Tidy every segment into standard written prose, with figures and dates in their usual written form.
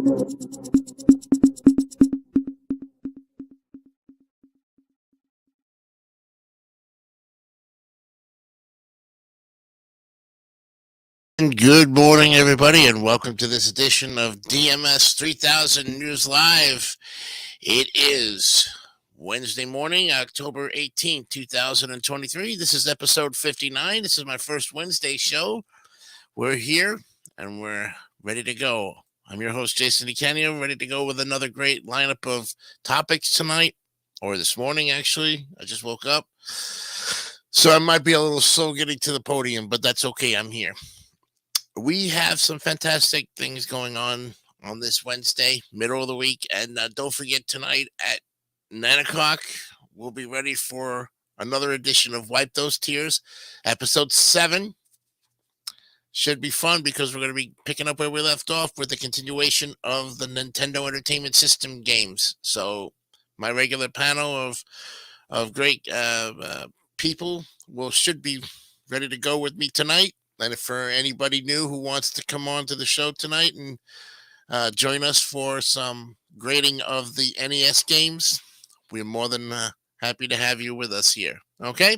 Good morning, everybody, and welcome to this edition of DMS 3000 News Live. It is Wednesday morning, October 18th, 2023. This is episode 59. This is my first Wednesday show. We're here and we're ready to go. I'm your host, Jason DeCanio, ready to go with another great lineup of topics tonight, or this morning, actually. I just woke up, so I might be a little slow getting to the podium, but that's okay. I'm here. We have some fantastic things going on this Wednesday, middle of the week. And don't forget, tonight at 9 o'clock, we'll be ready for another edition of Wipe Those Tears, episode 7. Should be fun because we're going to be picking up where we left off with the continuation of the Nintendo Entertainment System games. So my regular panel of great people should be ready to go with me tonight. And if for anybody new who wants to come on to the show tonight and join us for some grading of the NES games, we're more than happy to have you with us here. Okay?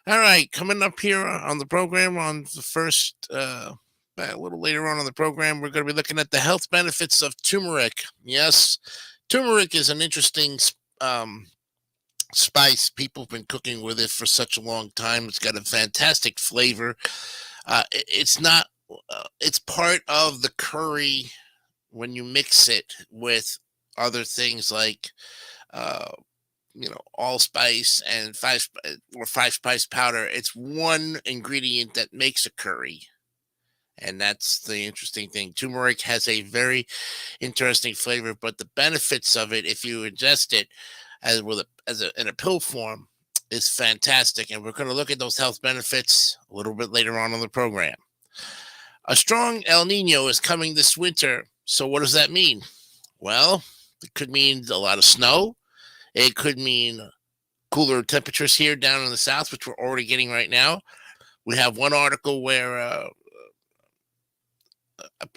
All right. Coming up here on the program on the first, a little later on the program, we're going to be looking at the health benefits of turmeric. Yes, turmeric is an interesting spice. People have been cooking with it for such a long time. It's got a fantastic flavor. It's not. It's part of the curry when you mix it with other things like, allspice and five spice powder. It's one ingredient that makes a curry, and that's the interesting thing. Turmeric has a very interesting flavor, but the benefits of it, if you ingest it in a pill form, is fantastic, and we're going to look at those health benefits a little bit later on the program. A strong El Nino is coming this winter, so what does that mean? Well, it could mean a lot of snow. It could mean cooler temperatures here down in the south, which we're already getting right now. We have one article where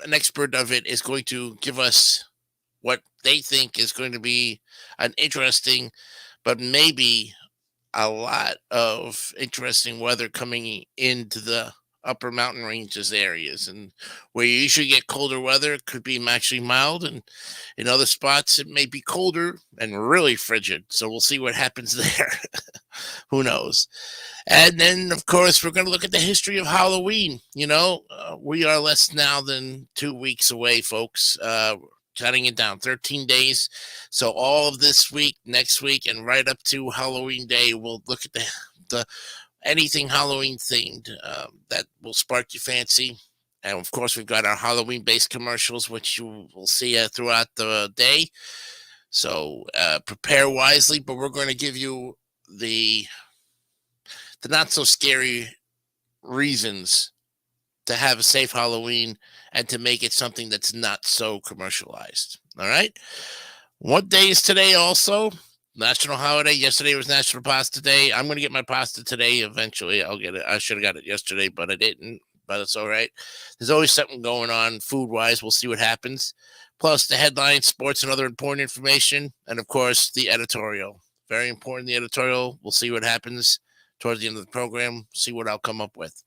an expert of it is going to give us what they think is going to be an interesting, but maybe a lot of interesting weather coming into the upper mountain ranges areas, and where you usually get colder weather, it could be actually mild, and in other spots it may be colder and really frigid. So we'll see what happens there. Who knows? And then, of course, we're going to look at the history of Halloween. We are less now than 2 weeks away, folks. Cutting it down 13 days. So all of this week, next week, and right up to Halloween Day, we'll look at the anything Halloween themed that will spark your fancy. And of course, we've got our Halloween based commercials, which you will see throughout the day. So prepare wisely, but we're going to give you the not so scary reasons to have a safe Halloween and to make it something that's not so commercialized. All right. What day is today also? National holiday. Yesterday was National Pasta Day. I'm going to get my pasta today. Eventually, I'll get it. I should have got it yesterday, but I didn't. But it's all right. There's always something going on food-wise. We'll see what happens. Plus the headlines, sports, and other important information. And, of course, the editorial. Very important, the editorial. We'll see what happens towards the end of the program. See what I'll come up with.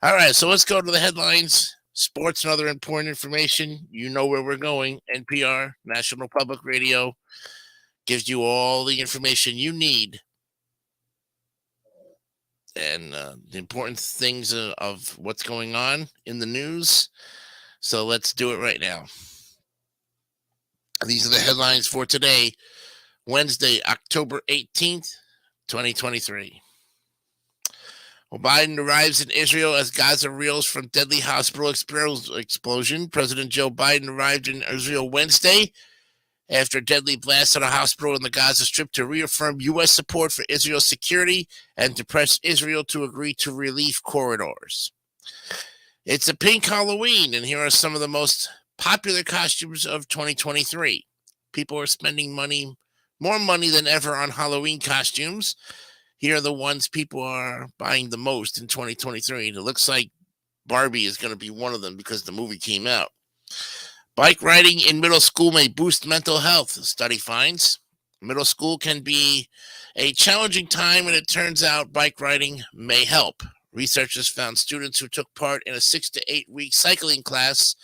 All right, so let's go to the headlines, sports, and other important information. You know where we're going. NPR, National Public Radio, gives you all the information you need and the important things of what's going on in the news. So let's do it right now. These are the headlines for today, Wednesday, October 18th, 2023. Well, Biden arrives in Israel as Gaza reels from deadly hospital explosion. President Joe Biden arrived in Israel Wednesday after a deadly blast at a hospital in the Gaza Strip to reaffirm U.S. support for Israel's security and to press Israel to agree to relief corridors. It's a pink Halloween, and here are some of the most popular costumes of 2023. People are spending more money than ever on Halloween costumes. Here are the ones people are buying the most in 2023. And it looks like Barbie is going to be one of them because the movie came out. Bike riding in middle school may boost mental health, study finds. Middle school can be a challenging time, and it turns out bike riding may help. Researchers found students who took part in a 6 to 8 week cycling class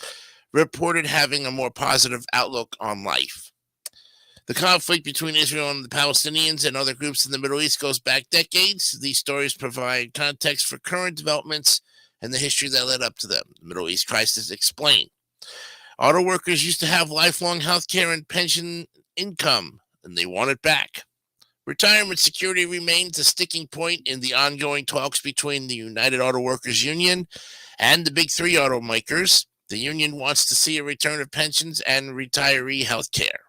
reported having a more positive outlook on life. The conflict between Israel and the Palestinians and other groups in the Middle East goes back decades. These stories provide context for current developments and the history that led up to them. The Middle East crisis explained. Auto workers used to have lifelong health care and pension income, and they want it back. Retirement security remains a sticking point in the ongoing talks between the United Auto Workers Union and the big three automakers. The union wants to see a return of pensions and retiree health care.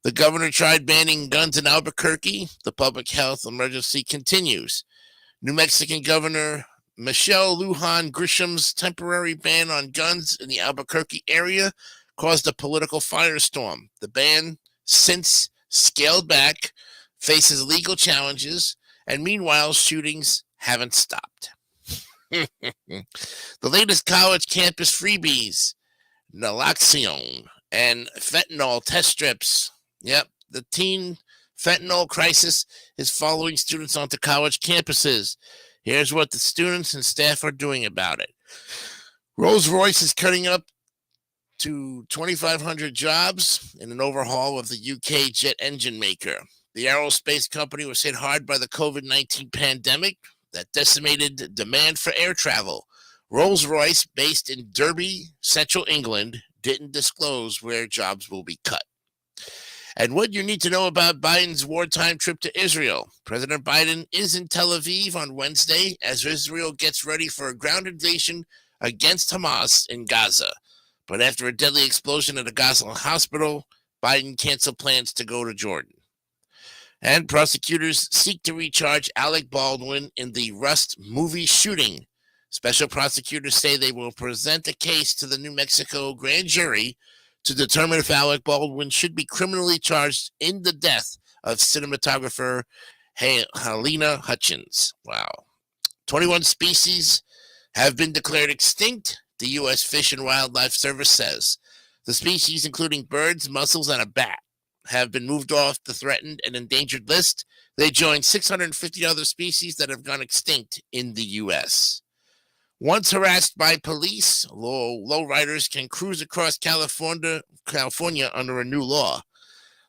The governor tried banning guns in Albuquerque. The public health emergency continues. New Mexican Governor Michelle Lujan Grisham's temporary ban on guns in the Albuquerque area caused a political firestorm. The ban, since scaled back, faces legal challenges, and meanwhile, shootings haven't stopped. The latest college campus freebies, naloxone, and fentanyl test strips. Yep, the teen fentanyl crisis is following students onto college campuses. Here's what the students and staff are doing about it. Rolls-Royce is cutting up to 2,500 jobs in an overhaul of the UK jet engine maker. The aerospace company was hit hard by the COVID-19 pandemic that decimated demand for air travel. Rolls-Royce, based in Derby, Central England, didn't disclose where jobs will be cut. And what you need to know about Biden's wartime trip to Israel. President Biden is in Tel Aviv on Wednesday as Israel gets ready for a ground invasion against Hamas in Gaza. But after a deadly explosion at a Gaza hospital, Biden canceled plans to go to Jordan. And prosecutors seek to recharge Alec Baldwin in the Rust movie shooting. Special prosecutors say they will present a case to the New Mexico grand jury to determine if Alec Baldwin should be criminally charged in the death of cinematographer Halyna Hutchins. Wow. 21 species have been declared extinct, the U.S. Fish and Wildlife Service says. The species, including birds, mussels, and a bat, have been moved off the threatened and endangered list. They join 650 other species that have gone extinct in the U.S. Once harassed by police, lowriders can cruise across California under a new law.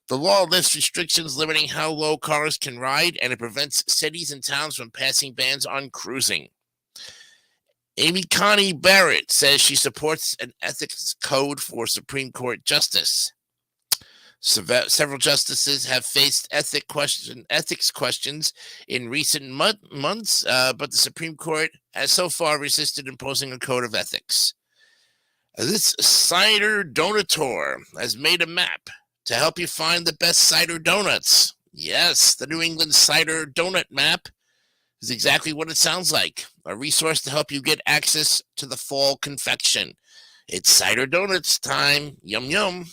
The law lifts restrictions limiting how low cars can ride, and it prevents cities and towns from passing bans on cruising. Amy Coney Barrett says she supports an ethics code for Supreme Court justice. Several justices have faced ethics questions in recent months, but the Supreme Court has so far resisted imposing a code of ethics. This cider donator has made a map to help you find the best cider donuts. Yes, the New England Cider Donut Map is exactly what it sounds like, a resource to help you get access to the fall confection. It's cider donuts time. Yum, yum.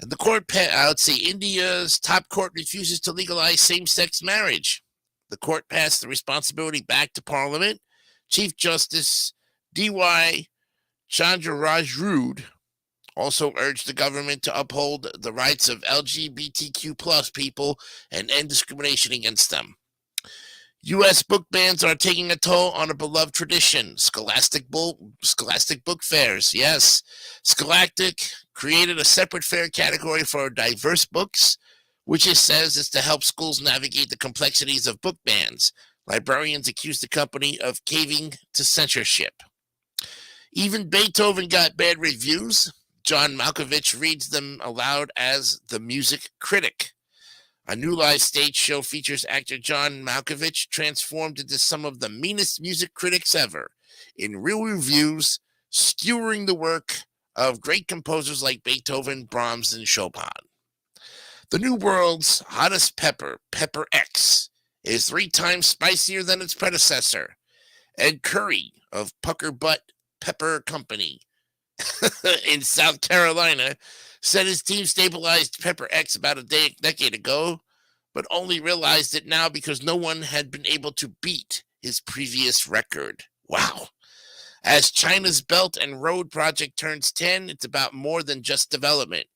And the court, India's top court refuses to legalize same-sex marriage. The court passed the responsibility back to Parliament. Chief Justice D.Y. Chandrarajuru also urged the government to uphold the rights of LGBTQ plus people and end discrimination against them. U.S. book bans are taking a toll on a beloved tradition, Scholastic book fairs. Yes, Scholastic created a separate fair category for diverse books, which it says is to help schools navigate the complexities of book bans. Librarians accused the company of caving to censorship. Even Beethoven got bad reviews. John Malkovich reads them aloud as the music critic. A new live stage show features actor John Malkovich transformed into some of the meanest music critics ever, in real reviews, skewering the work of great composers like Beethoven, Brahms, and Chopin. The new world's hottest pepper, Pepper X, is 3 times spicier than its predecessor. Ed Curry of Pucker Butt Pepper Company in South Carolina said his team stabilized Pepper X about a decade ago, but only realized it now because no one had been able to beat his previous record. Wow. As China's Belt and Road Project turns 10, it's about more than just development.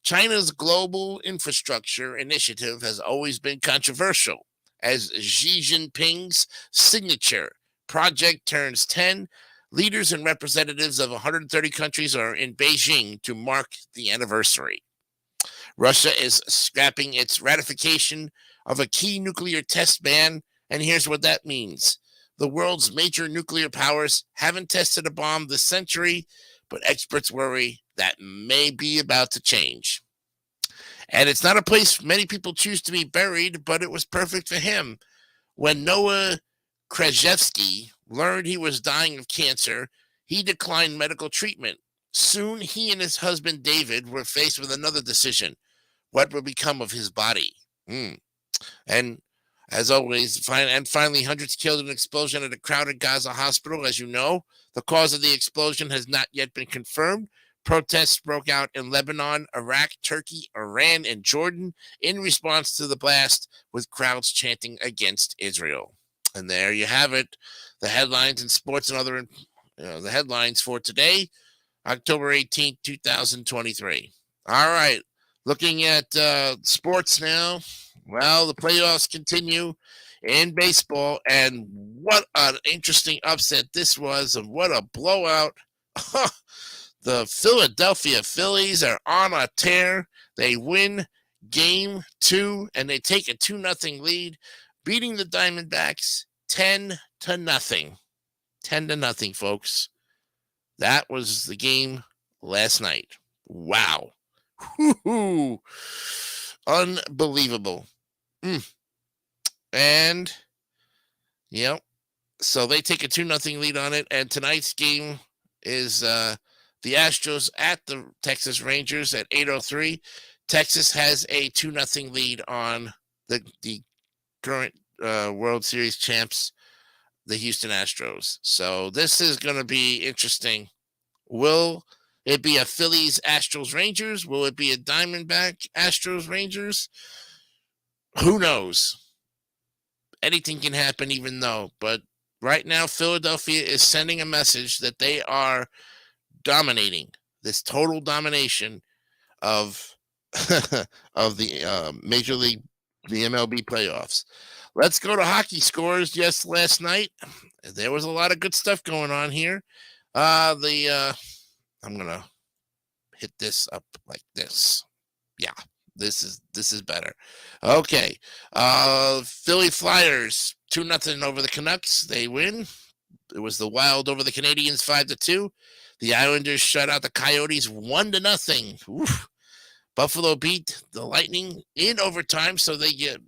China's global infrastructure initiative has always been controversial. As Xi Jinping's signature project turns 10, leaders and representatives of 130 countries are in Beijing to mark the anniversary. Russia is scrapping its ratification of a key nuclear test ban, and here's what that means. The world's major nuclear powers haven't tested a bomb this century, but experts worry that may be about to change. And it's not a place many people choose to be buried, but it was perfect for him. When Noah Krajewski learned he was dying of cancer, he declined medical treatment. Soon, he and his husband David were faced with another decision: what would become of his body? And as always, finally, hundreds killed in an explosion at a crowded Gaza hospital. As you know, the cause of the explosion has not yet been confirmed. Protests broke out in Lebanon, Iraq, Turkey, Iran, and Jordan in response to the blast, with crowds chanting against Israel. And there you have it, the headlines in sports and other the headlines for today, October 18th, 2023. All right, looking at sports now. Well, the playoffs continue in baseball, and what an interesting upset this was, and what a blowout. The Philadelphia Phillies are on a tear. They win game 2, and they take a 2-0 lead, beating the Diamondbacks 10-0. 10-0, folks. That was the game last night. Wow. Woo-hoo. Unbelievable. And, so they take a 2-0 lead on it, and tonight's game is the Astros at the Texas Rangers at 8:03. Texas has a 2-0 lead on the current World Series champs, the Houston Astros. So this is going to be interesting. Will it be a Phillies Astros Rangers? Will it be a Diamondback Astros Rangers? Who knows? Anything can happen, but right now Philadelphia is sending a message that they are dominating, this total domination of of the Major League, the MLB playoffs. Let's go to hockey scores. Yes, last night there was a lot of good stuff going on here. I'm gonna hit this up like this. Yeah, this is better. Okay, Philly Flyers 2-0 over the Canucks. They win. It was the Wild over the Canadiens 5-2. The Islanders shut out the Coyotes 1-0. Oof. Buffalo beat the Lightning in overtime, so they get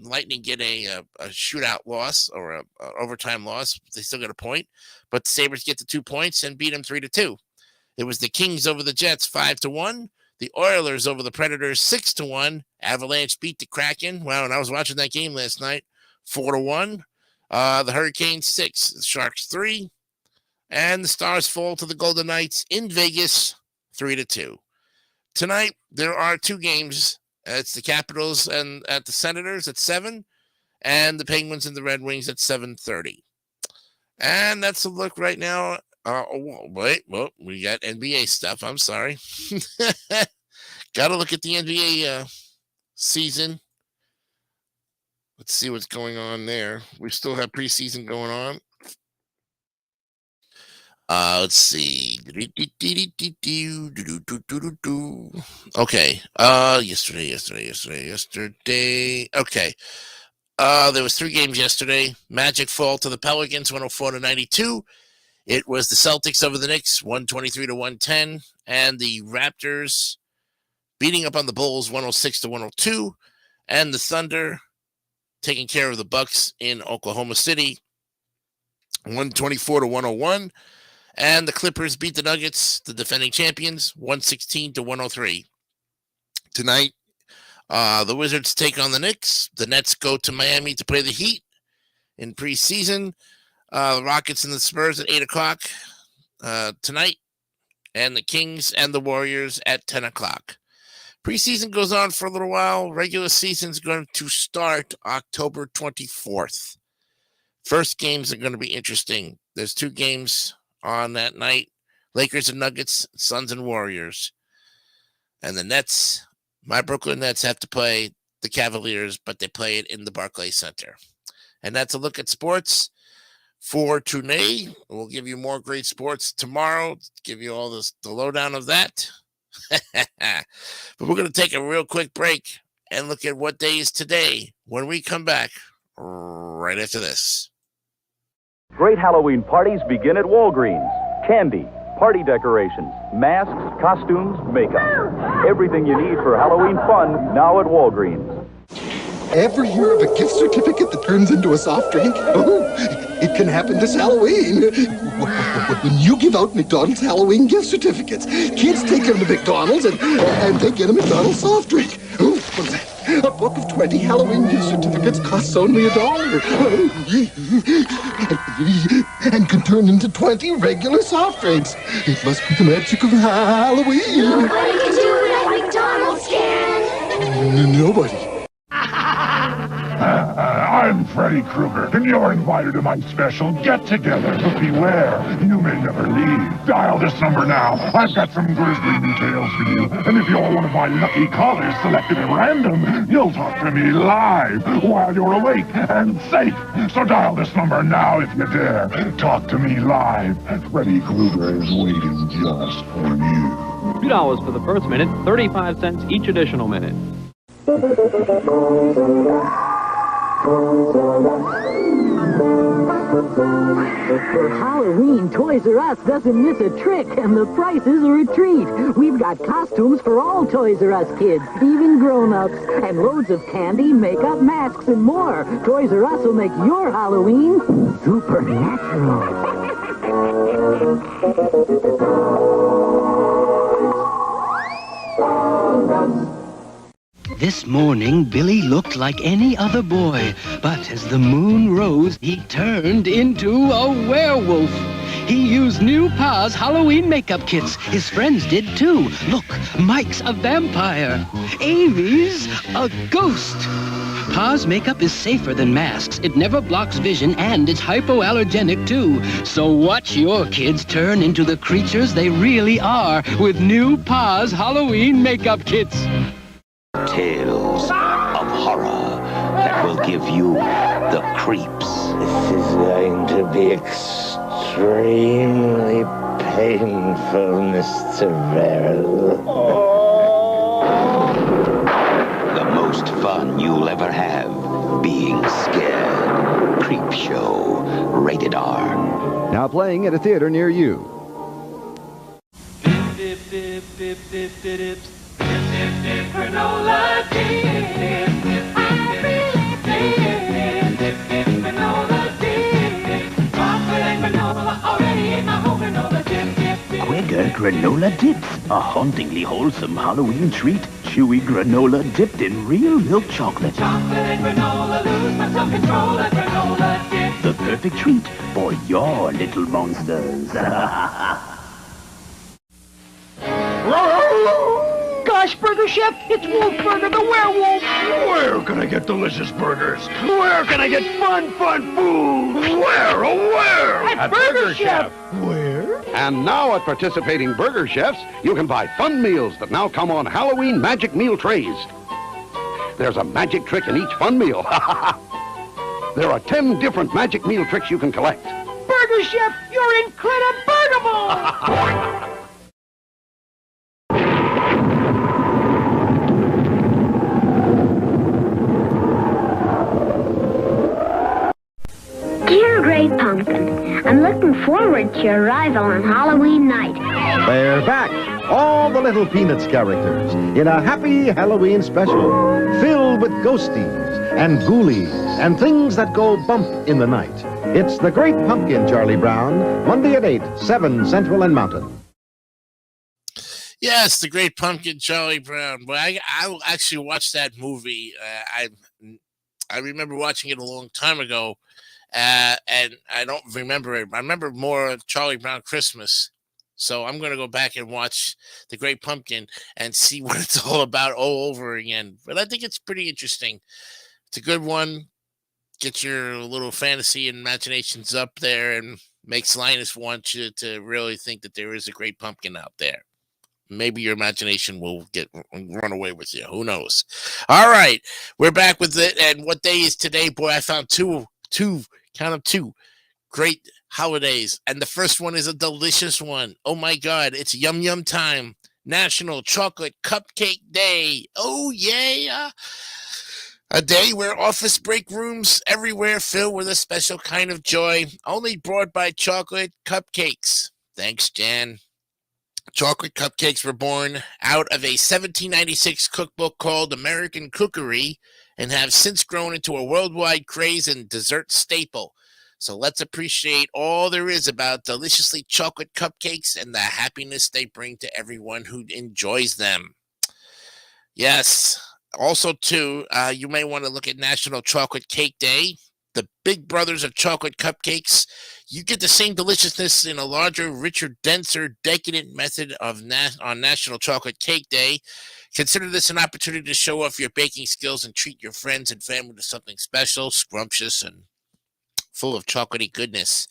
Lightning get a shootout loss or a overtime loss. They still get a point, but the Sabres get the 2 points and beat them 3-2. It was the Kings over the Jets 5-1. The Oilers over the Predators 6-1. Avalanche beat the Kraken. Wow, and I was watching that game last night 4-1. The Hurricanes 6, the Sharks 3. And the Stars fall to the Golden Knights in Vegas 3-2. Tonight, there are 2 games. It's the Capitals and at the Senators at 7, and the Penguins and the Red Wings at 7:30. And that's a look right now. We got NBA stuff. I'm sorry. Got to look at the NBA season. Let's see what's going on there. We still have preseason going on. Let's see. Okay. Yesterday. Okay. There was 3 games yesterday. Magic fall to the Pelicans 104-92. It was the Celtics over the Knicks 123-110, and the Raptors beating up on the Bulls 106-102, and the Thunder taking care of the Bucks in Oklahoma City 124-101. And the Clippers beat the Nuggets, the defending champions, 116-103. Tonight, the Wizards take on the Knicks. The Nets go to Miami to play the Heat in preseason. The Rockets and the Spurs at 8 o'clock tonight. And the Kings and the Warriors at 10 o'clock. Preseason goes on for a little while. Regular season is going to start October 24th. First games are going to be interesting. There's 2 games on that night. Lakers and Nuggets, Suns and Warriors. And the Nets, my Brooklyn Nets have to play the Cavaliers, but they play it in the Barclays Center. And that's a look at sports for today. We'll give you more great sports tomorrow, give you all the lowdown of that. But we're going to take a real quick break and look at what day is today when we come back right after this. Great Halloween parties begin at Walgreens. Candy, party decorations, masks, costumes, makeup. Everything you need for Halloween fun now at Walgreens. Ever hear of a gift certificate that turns into a soft drink? Oh, it can happen this Halloween. When you give out McDonald's Halloween gift certificates, kids take them to McDonald's and they get a McDonald's soft drink. Oh, a book of 20 Halloween gift certificates costs only $1 and can turn into 20 regular soft drinks. It must be the magic of Halloween. Nobody can do it like McDonald's can. Nobody. I'm Freddy Krueger, and you're invited to my special get-together. But beware, you may never leave. Dial this number now. I've got some grisly new tales for you. And if you're one of my lucky callers selected at random, you'll talk to me live while you're awake and safe. So dial this number now if you dare. Talk to me live. Freddy Krueger is waiting just for you. $2 for the first minute, 35 cents each additional minute. For Halloween, Toys R Us doesn't miss a trick, and the prices are a treat. We've got costumes for all Toys R Us kids, even grown-ups, and loads of candy, makeup, masks, and more. Toys R Us will make your Halloween supernatural. This morning, Billy looked like any other boy, but as the moon rose, he turned into a werewolf. He used new Pa's Halloween makeup kits. His friends did too. Look, Mike's a vampire. Amy's a ghost. Pa's makeup is safer than masks. It never blocks vision, and it's hypoallergenic too. So watch your kids turn into the creatures they really are with new Pa's Halloween makeup kits. Tales of horror that will give you the creeps. This is going to be extremely painful, Mr. Verrill. The most fun you'll ever have being scared. Creep Show, rated R. Now playing at a theater near you. Granola dip. I really dip. Granola dip. Chocolate and granola already in my whole granola dip. Quaker Granola Dips, a hauntingly wholesome Halloween treat. Chewy granola dipped in real milk chocolate. Chocolate and granola, lose my self-control at granola dip. The perfect treat for your little monsters. Gosh, Burger Chef, it's Wolfburger the werewolf. Where can I get delicious burgers? Where can I get fun food? Where, oh where? At Burger Chef. Where? And now at participating Burger Chefs, you can buy fun meals that now come on Halloween magic meal trays. There's a magic trick in each fun meal. There are 10 different magic meal tricks you can collect. Burger Chef, you're incredible! Dear Great Pumpkin, I'm looking forward to your arrival on Halloween night. They're back, all the little Peanuts characters, in a happy Halloween special, filled with ghosties and ghoulies and things that go bump in the night. It's The Great Pumpkin, Charlie Brown, Monday at 8, 7 Central and Mountain. Yes, The Great Pumpkin, Charlie Brown. But I actually watched that movie. I remember watching it a long time ago. And I don't remember it. I remember more Charlie Brown Christmas. So I'm going to go back and watch The Great Pumpkin and see what it's all about all over again. But I think it's pretty interesting. It's a good one. Get your little fantasy and imaginations up there and makes Linus want you to really think that there is a great pumpkin out there. Maybe your imagination will run away with you. Who knows? All right, we're back with it. And what day is today? Boy, I found two great holidays. And the first one is a delicious one. Oh my God, it's yum yum time. National Chocolate Cupcake Day. Oh yeah. A day where office break rooms everywhere fill with a special kind of joy, only brought by chocolate cupcakes. Thanks, Jan. Chocolate cupcakes were born out of a 1796 cookbook called American Cookery and have since grown into a worldwide craze and dessert staple. So let's appreciate all there is about deliciously chocolate cupcakes and the happiness they bring to everyone who enjoys them. Yes. Also, too, you may want to look at National Chocolate Cake Day. The big brothers of chocolate cupcakes. You get the same deliciousness in a larger, richer, denser, decadent method on National Chocolate Cake Day. Consider this an opportunity to show off your baking skills and treat your friends and family to something special, scrumptious, and full of chocolatey goodness.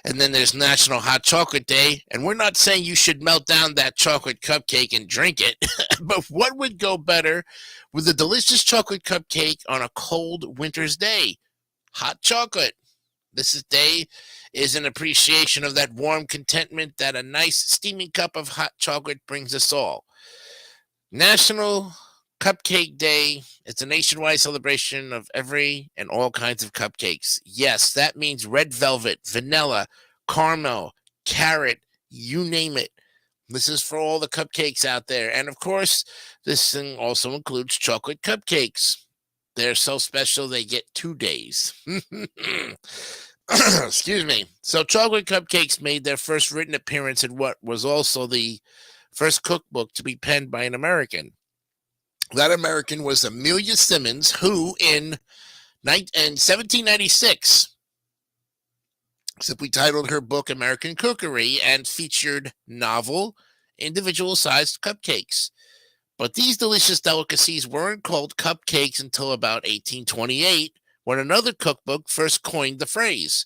And then there's National Hot Chocolate Day. And we're not saying you should melt down that chocolate cupcake and drink it. But what would go better with a delicious chocolate cupcake on a cold winter's day? Hot chocolate. This day is an appreciation of that warm contentment that a nice steaming cup of hot chocolate brings us all. National Cupcake Day. It's a nationwide celebration of every and all kinds of cupcakes. Yes, that means red velvet, vanilla, caramel, carrot, you name it. This is for all the cupcakes out there. And of course, this thing also includes chocolate cupcakes. They're so special, they get 2 days. Excuse me. So chocolate cupcakes made their first written appearance in what was also the first cookbook to be penned by an American. That American was Amelia Simmons, who in 1796 simply titled her book American Cookery and featured novel, individual-sized cupcakes. But these delicious delicacies weren't called cupcakes until about 1828, when another cookbook first coined the phrase.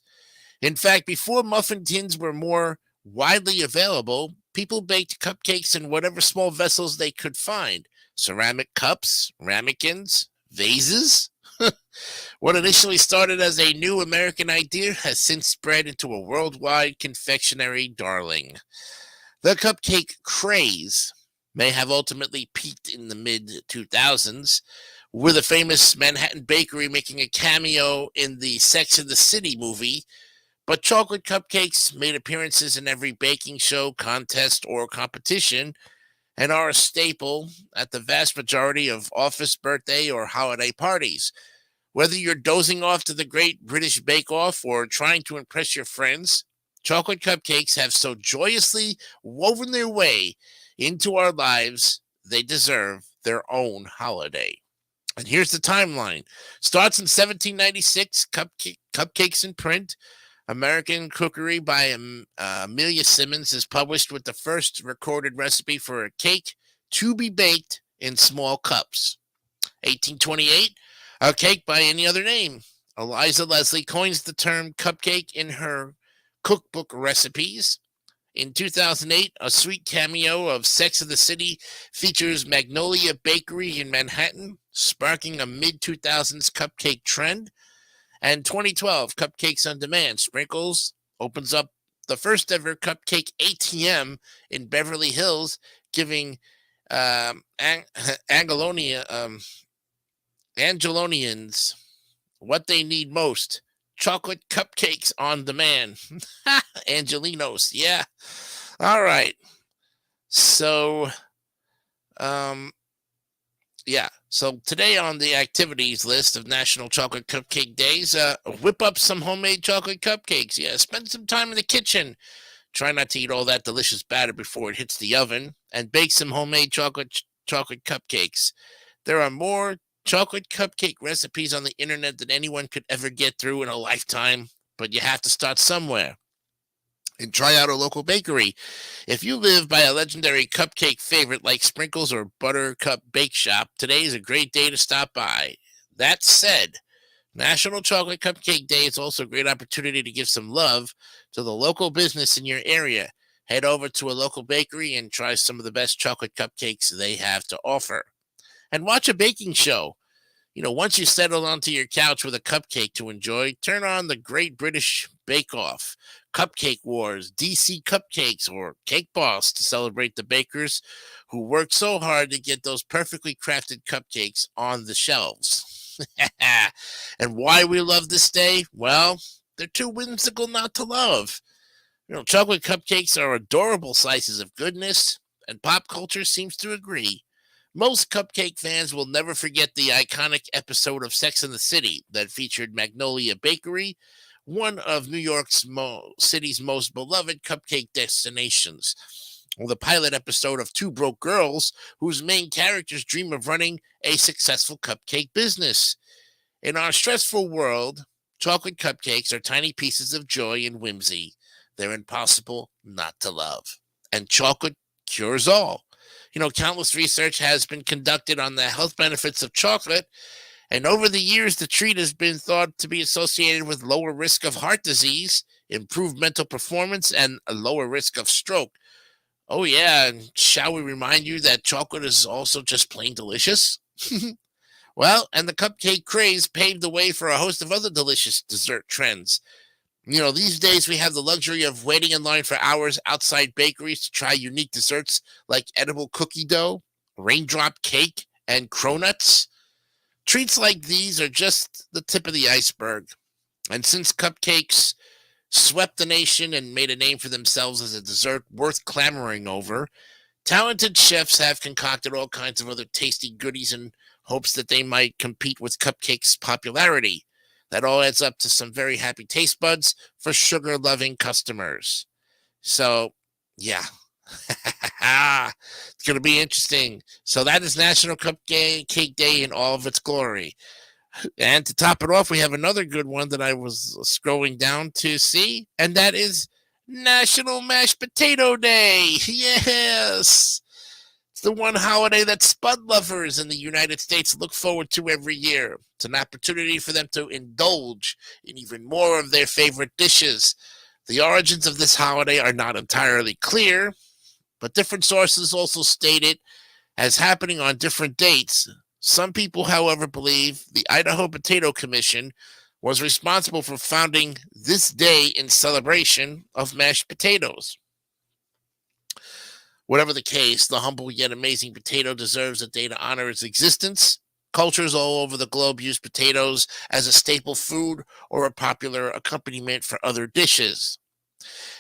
In fact, before muffin tins were more widely available, people baked cupcakes in whatever small vessels they could find. Ceramic cups, ramekins, vases. What initially started as a new American idea has since spread into a worldwide confectionery darling. The cupcake craze may have ultimately peaked in the mid-2000s, with a famous Manhattan bakery making a cameo in the Sex and the City movie, but chocolate cupcakes made appearances in every baking show, contest, or competition, and are a staple at the vast majority of office birthday or holiday parties. Whether you're dozing off to the Great British Bake Off or trying to impress your friends, chocolate cupcakes have so joyously woven their way into our lives, they deserve their own holiday. And here's the timeline. Starts in 1796, Cupcakes in Print. American Cookery by Amelia Simmons is published with the first recorded recipe for a cake to be baked in small cups. 1828, a cake by any other name. Eliza Leslie coins the term cupcake in her cookbook recipes. In 2008, a sweet cameo of Sex and the City features Magnolia Bakery in Manhattan, sparking a mid-2000s cupcake trend. And 2012, Cupcakes on Demand. Sprinkles opens up the first ever cupcake ATM in Beverly Hills, giving Angelonians what they need most. Chocolate cupcakes on demand. Angelinos, yeah. All right. So, yeah. So today on the activities list of National Chocolate Cupcake Days, whip up some homemade chocolate cupcakes. Yeah, spend some time in the kitchen. Try not to eat all that delicious batter before it hits the oven, and bake some homemade chocolate cupcakes. There are more chocolate cupcake recipes on the internet than anyone could ever get through in a lifetime, but you have to start somewhere and try out a local bakery. If you live by a legendary cupcake favorite like Sprinkles or Buttercup Bake Shop, today is a great day to stop by. That said, National Chocolate Cupcake Day is also a great opportunity to give some love to the local business in your area. Head over to a local bakery and try some of the best chocolate cupcakes they have to offer. And watch a baking show. Once you settle onto your couch with a cupcake to enjoy, turn on the Great British Bake Off, Cupcake Wars, DC Cupcakes, or Cake Boss to celebrate the bakers who worked so hard to get those perfectly crafted cupcakes on the shelves. And why we love this day? Well, they're too whimsical not to love. Chocolate cupcakes are adorable slices of goodness, and pop culture seems to agree. Most cupcake fans will never forget the iconic episode of Sex and the City that featured Magnolia Bakery, one of New York's city's most beloved cupcake destinations. Or the pilot episode of Two Broke Girls, whose main characters dream of running a successful cupcake business. In our stressful world, chocolate cupcakes are tiny pieces of joy and whimsy. They're impossible not to love. And chocolate cures all. Countless research has been conducted on the health benefits of chocolate, and over the years, the treat has been thought to be associated with lower risk of heart disease, improved mental performance, and a lower risk of stroke. Oh, yeah, and shall we remind you that chocolate is also just plain delicious? Well, and the cupcake craze paved the way for a host of other delicious dessert trends. These days we have the luxury of waiting in line for hours outside bakeries to try unique desserts like edible cookie dough, raindrop cake, and cronuts. Treats like these are just the tip of the iceberg. And since cupcakes swept the nation and made a name for themselves as a dessert worth clamoring over, talented chefs have concocted all kinds of other tasty goodies in hopes that they might compete with cupcakes' popularity. That all adds up to some very happy taste buds for sugar-loving customers. So, yeah. It's going to be interesting. So that is National Cupcake Day in all of its glory. And to top it off, we have another good one that I was scrolling down to see, and that is National Mashed Potato Day. Yes! It's the one holiday that spud lovers in the United States look forward to every year. It's an opportunity for them to indulge in even more of their favorite dishes. The origins of this holiday are not entirely clear, but different sources also state it as happening on different dates. Some people, however, believe the Idaho Potato Commission was responsible for founding this day in celebration of mashed potatoes. Whatever the case, the humble yet amazing potato deserves a day to honor its existence. Cultures all over the globe use potatoes as a staple food or a popular accompaniment for other dishes.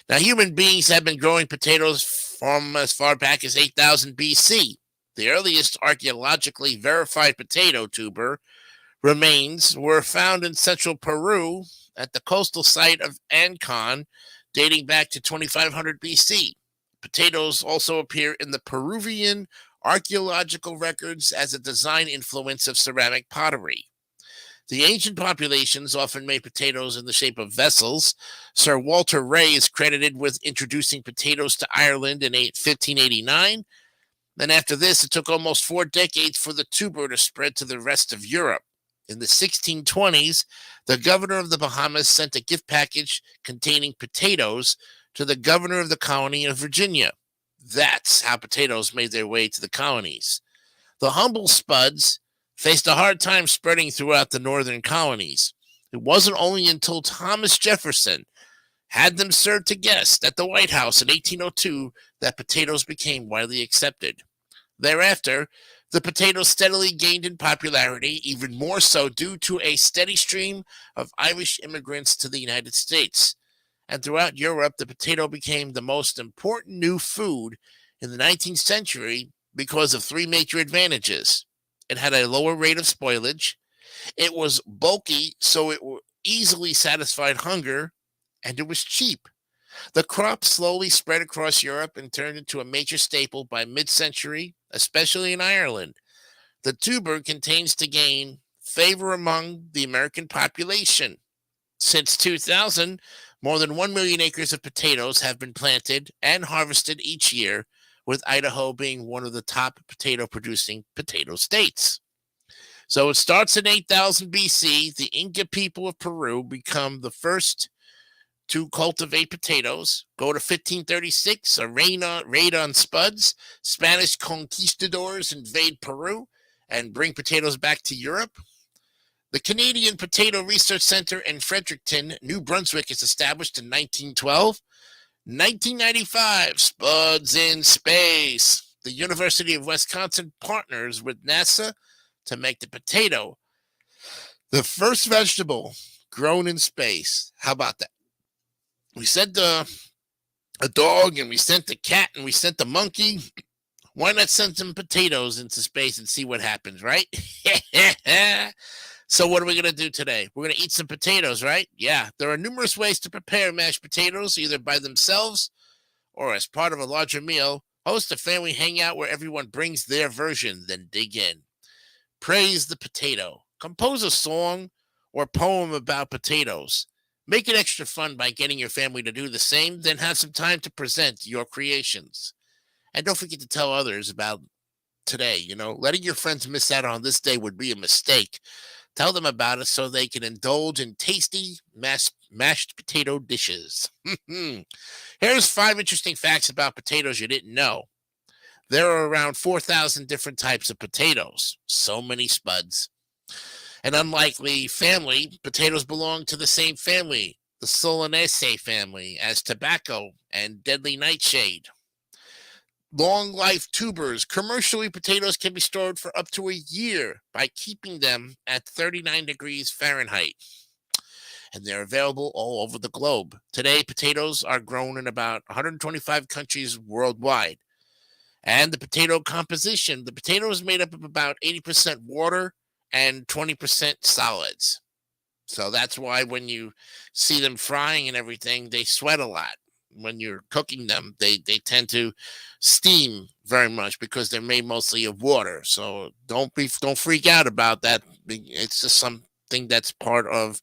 Now, human beings have been growing potatoes from as far back as 8000 BC. The earliest archaeologically verified potato tuber remains were found in central Peru at the coastal site of Ancon, dating back to 2500 BC. Potatoes also appear in the Peruvian archaeological records as a design influence of ceramic pottery. The ancient populations often made potatoes in the shape of vessels. Sir Walter Raleigh is credited with introducing potatoes to Ireland in 1589. Then after this, it took almost 4 decades for the tuber to spread to the rest of Europe. In the 1620s, the governor of the Bahamas sent a gift package containing potatoes to the governor of the colony of Virginia. That's how potatoes made their way to the colonies. The humble spuds faced a hard time spreading throughout the northern colonies. It wasn't only until Thomas Jefferson had them served to guests at the White House in 1802 that potatoes became widely accepted. Thereafter, the potato steadily gained in popularity, even more so due to a steady stream of Irish immigrants to the United States. And throughout Europe, the potato became the most important new food in the 19th century because of 3 major advantages. It had a lower rate of spoilage, it was bulky, so it easily satisfied hunger, and it was cheap. The crop slowly spread across Europe and turned into a major staple by mid-century, especially in Ireland. The tuber continues to gain favor among the American population. Since 2000, more than 1 million acres of potatoes have been planted and harvested each year, with Idaho being one of the top potato-producing potato states. So it starts in 8000 BC. The Inca people of Peru become the first to cultivate potatoes. Go to 1536, a raid on spuds. Spanish conquistadors invade Peru and bring potatoes back to Europe. The Canadian Potato Research Center in Fredericton, New Brunswick is established in 1912. 1995, spuds in space. The University of Wisconsin partners with NASA to make the potato the first vegetable grown in space. How about that? We sent a dog, and we sent a cat, and we sent a monkey. Why not send some potatoes into space and see what happens, right? So what are we going to do today? We're going to eat some potatoes, right? Yeah, there are numerous ways to prepare mashed potatoes, either by themselves or as part of a larger meal. Host a family hangout where everyone brings their version, then dig in. Praise the potato. Compose a song or poem about potatoes. Make it extra fun by getting your family to do the same, then have some time to present your creations. And don't forget to tell others about today. Letting your friends miss out on this day would be a mistake. Tell them about it so they can indulge in tasty mashed potato dishes. Here's 5 interesting facts about potatoes you didn't know. There are around 4,000 different types of potatoes. So many spuds. An unlikely family, potatoes belong to the same family, the Solanaceae family, as tobacco and deadly nightshade. Long life tubers. Commercially, potatoes can be stored for up to a year by keeping them at 39 degrees Fahrenheit. And they're available all over the globe. Today, potatoes are grown in about 125 countries worldwide. And the potato composition. The potato is made up of about 80% water and 20% solids. So that's why when you see them frying and everything, they sweat a lot. When you're cooking them, they tend to steam very much because they're made mostly of water. So don't freak out about that. It's just something that's part of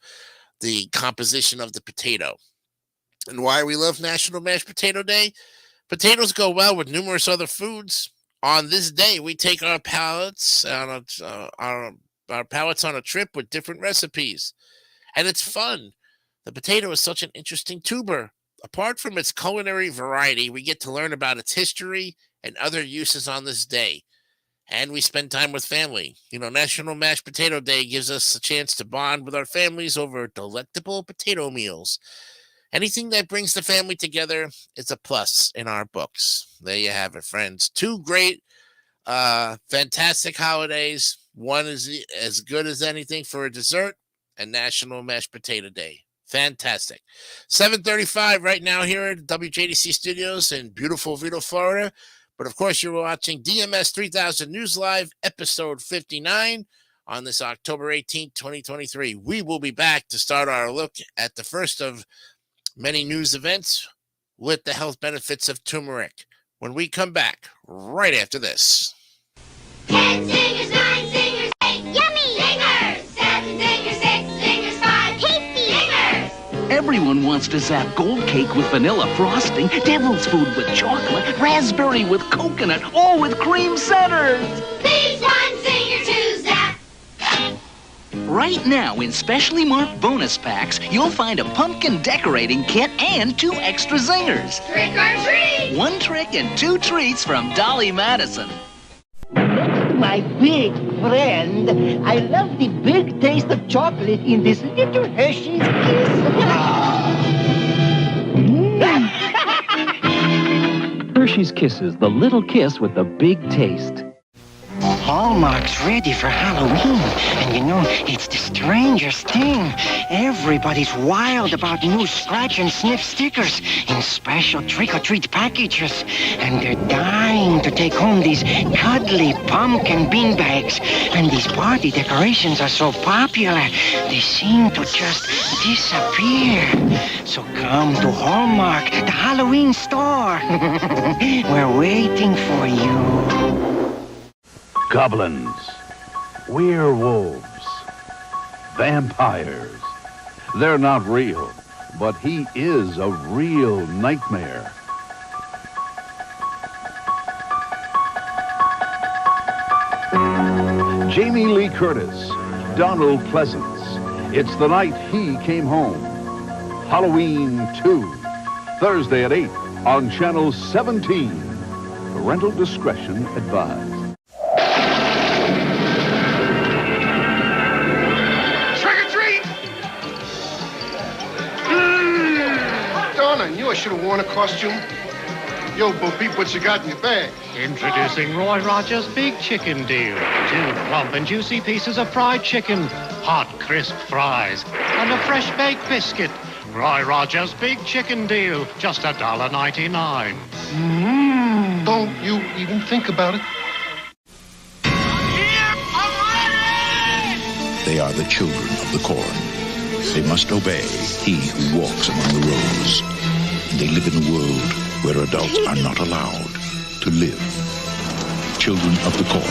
the composition of the potato. And why we love National Mashed Potato Day? Potatoes go well with numerous other foods. On this day, we take our palates on a trip with different recipes, and it's fun. The potato is such an interesting tuber. Apart from its culinary variety, we get to learn about its history and other uses on this day. And we spend time with family. National Mashed Potato Day gives us a chance to bond with our families over delectable potato meals. Anything that brings the family together is a plus in our books. There you have it, friends. 2 great, fantastic holidays. One is as good as anything for a dessert, and National Mashed Potato Day. Fantastic. 7:35 right now here at WJDC Studios in beautiful Vito, Florida. But of course, you're watching DMS 3000 News Live, episode 59 on this October 18th, 2023. We will be back to start our look at the first of many news events with the health benefits of turmeric when we come back right after this. 10 singers, 9 singers, 8 yummy singers, 7 singers, 6 singers, 5 tasty singers. Everyone wants to zap gold cake with vanilla frosting, devil's food with chocolate, raspberry with coconut, all with cream centers. Please one singer to zap. Right now, in specially marked bonus packs, you'll find a pumpkin decorating kit and 2 extra zingers. Trick or treat. 1 trick and 2 treats from Dolly Madison. My big friend, I love the big taste of chocolate in this little Hershey's Kiss. Hershey's Kisses, the little kiss with the big taste. Hallmark's ready for Halloween, and it's the strangest thing. Everybody's wild about new scratch and sniff stickers in special trick-or-treat packages, and they're dying to take home these cuddly pumpkin bean bags. And these party decorations are so popular, they seem to just disappear. So come to Hallmark, the Halloween store. We're waiting for you. Goblins, werewolves, vampires. They're not real, but he is a real nightmare. Jamie Lee Curtis, Donald Pleasance. It's the night he came home. Halloween 2, Thursday at 8 on Channel 17. Parental discretion advised. Trick or treat! Darn, I knew I should have worn a costume. Yo, Bo Peep, what you got in your bag? Introducing Roy Rogers' Big Chicken Deal. 2 plump and juicy pieces of fried chicken, hot, crisp fries, and a fresh baked biscuit. Roy Rogers' Big Chicken Deal, just $1.99. Don't you even think about it. They are the children of the corn. They must obey he who walks among the rows. They live in a world where adults are not allowed to live. Children of the corn.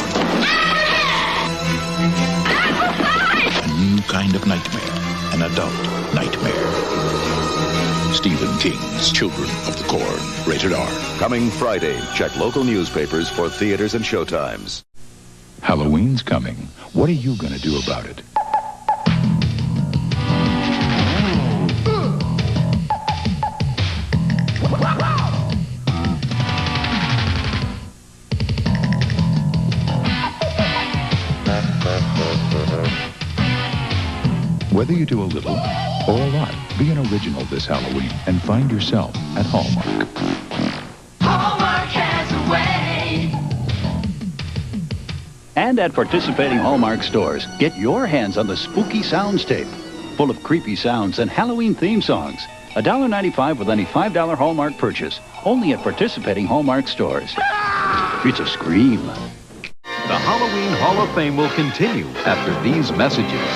A new kind of nightmare. An adult nightmare. Stephen King's Children of the Corn. Rated R. Coming Friday. Check local newspapers for theaters and showtimes. Halloween's coming. What are you going to do about it? Whether you do a little or a lot, be an original this Halloween and find yourself at Hallmark. Hallmark has a way. And at participating Hallmark stores, get your hands on the Spooky Sounds tape, full of creepy sounds and Halloween theme songs. $1.95 with any $5 Hallmark purchase, only at participating Hallmark stores. It's a scream. The Halloween Hall of Fame will continue after these messages.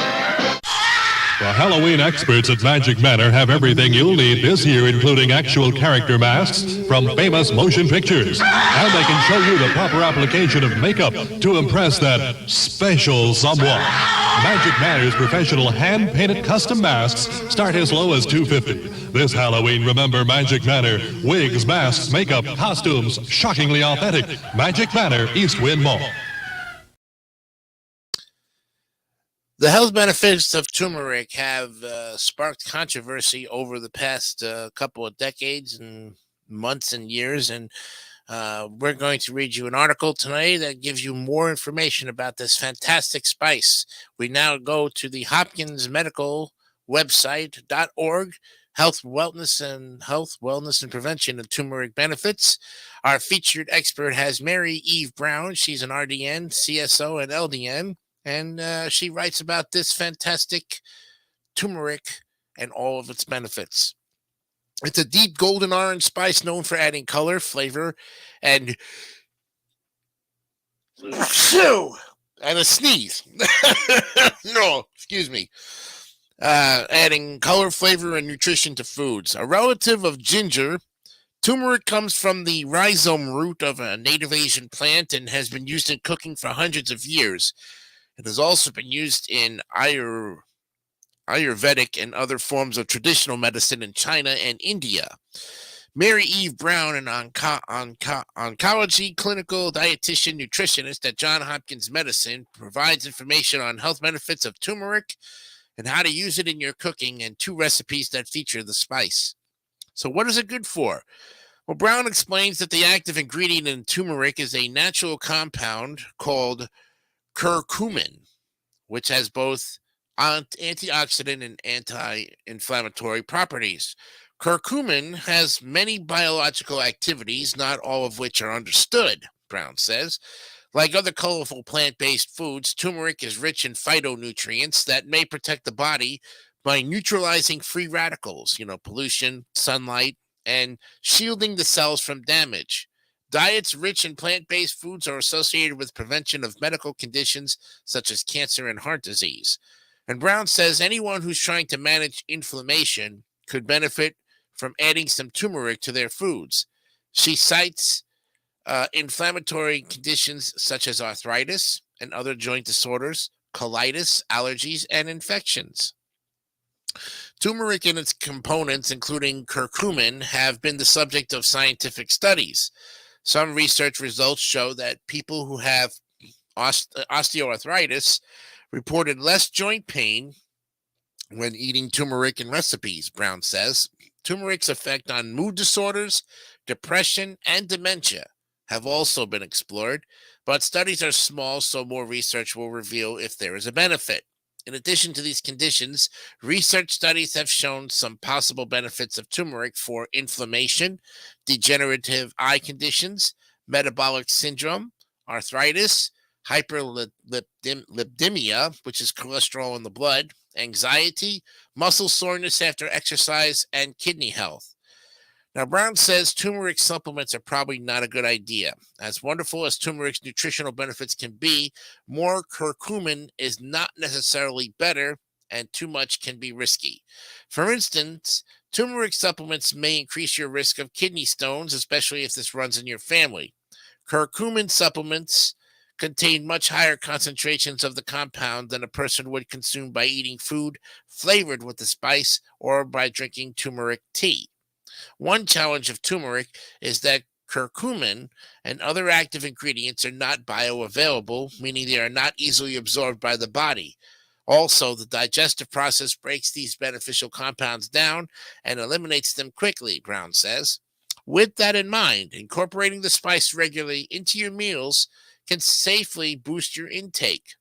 The Halloween experts at Magic Manor have everything you'll need this year, including actual character masks from famous motion pictures. And they can show you the proper application of makeup to impress that special someone. Magic Manor's professional hand-painted custom masks start as low as $250. This Halloween, remember Magic Manor. Wigs, masks, makeup, costumes, shockingly authentic. Magic Manor, East Wind Mall. The health benefits of turmeric have sparked controversy over the past couple of decades and months and years, and we're going to read you an article tonight that gives you more information about this fantastic spice. We now go to the Hopkins Medical website.org, health, wellness, and prevention of turmeric benefits. Our featured expert has Mary Eve Brown. She's an RDN, CSO, and LDN. And she writes about this fantastic turmeric and all of its benefits. It's a deep golden orange spice known for adding color, flavor, and a sneeze. No, excuse me. Adding color, flavor, and nutrition to foods. A relative of ginger, turmeric comes from the rhizome root of a native Asian plant and has been used in cooking for hundreds of years. It has also been used in Ayurvedic and other forms of traditional medicine in China and India. Mary Eve Brown, an oncology clinical dietitian nutritionist at Johns Hopkins Medicine, provides information on health benefits of turmeric and how to use it in your cooking, and 2 recipes that feature the spice. So what is it good for? Well, Brown explains that the active ingredient in turmeric is a natural compound called curcumin, which has both antioxidant and anti-inflammatory properties. Curcumin has many biological activities, not all of which are understood, Brown says. Like other colorful plant-based foods, turmeric is rich in phytonutrients that may protect the body by neutralizing free radicals, pollution, sunlight, and shielding the cells from damage. Diets rich in plant-based foods are associated with prevention of medical conditions such as cancer and heart disease. And Brown says anyone who's trying to manage inflammation could benefit from adding some turmeric to their foods. She cites inflammatory conditions such as arthritis and other joint disorders, colitis, allergies, and infections. Turmeric and its components, including curcumin, have been the subject of scientific studies. Some research results show that people who have osteoarthritis reported less joint pain when eating turmeric in recipes, Brown says. Turmeric's effect on mood disorders, depression, and dementia have also been explored, but studies are small, so more research will reveal if there is a benefit. In addition to these conditions, research studies have shown some possible benefits of turmeric for inflammation, degenerative eye conditions, metabolic syndrome, arthritis, hyperlipidemia, which is cholesterol in the blood, anxiety, muscle soreness after exercise, and kidney health. Now, Brown says turmeric supplements are probably not a good idea. As wonderful as turmeric's nutritional benefits can be, more curcumin is not necessarily better, and too much can be risky. For instance, turmeric supplements may increase your risk of kidney stones, especially if this runs in your family. Curcumin supplements contain much higher concentrations of the compound than a person would consume by eating food flavored with the spice or by drinking turmeric tea. One challenge of turmeric is that curcumin and other active ingredients are not bioavailable, meaning they are not easily absorbed by the body. Also, the digestive process breaks these beneficial compounds down and eliminates them quickly, Brown says. With that in mind, incorporating the spice regularly into your meals can safely boost your intake.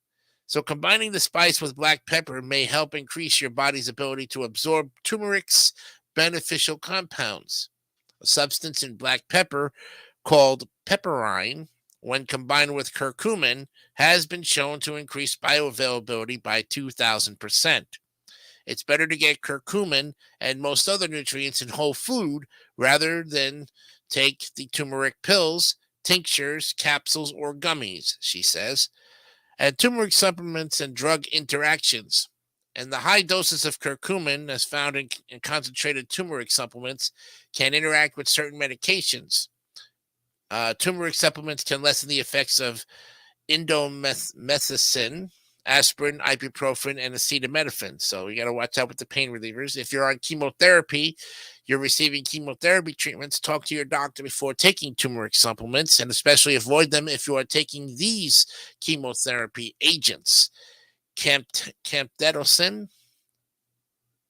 So combining the spice with black pepper may help increase your body's ability to absorb turmeric's beneficial compounds. A substance in black pepper called pepperine, when combined with curcumin, has been shown to increase bioavailability by 2,000%. It's better to get curcumin and most other nutrients in whole food rather than take the turmeric pills, tinctures, capsules, or gummies, she says. And turmeric supplements and drug interactions. And the high doses of curcumin, as found in concentrated turmeric supplements, can interact with certain medications. Turmeric supplements can lessen the effects of indomethacin, aspirin, ibuprofen, and acetaminophen. So you got to watch out with the pain relievers. If you're on chemotherapy, you're receiving chemotherapy treatments, talk to your doctor before taking turmeric supplements, and especially avoid them if you are taking these chemotherapy agents. Camptothecin,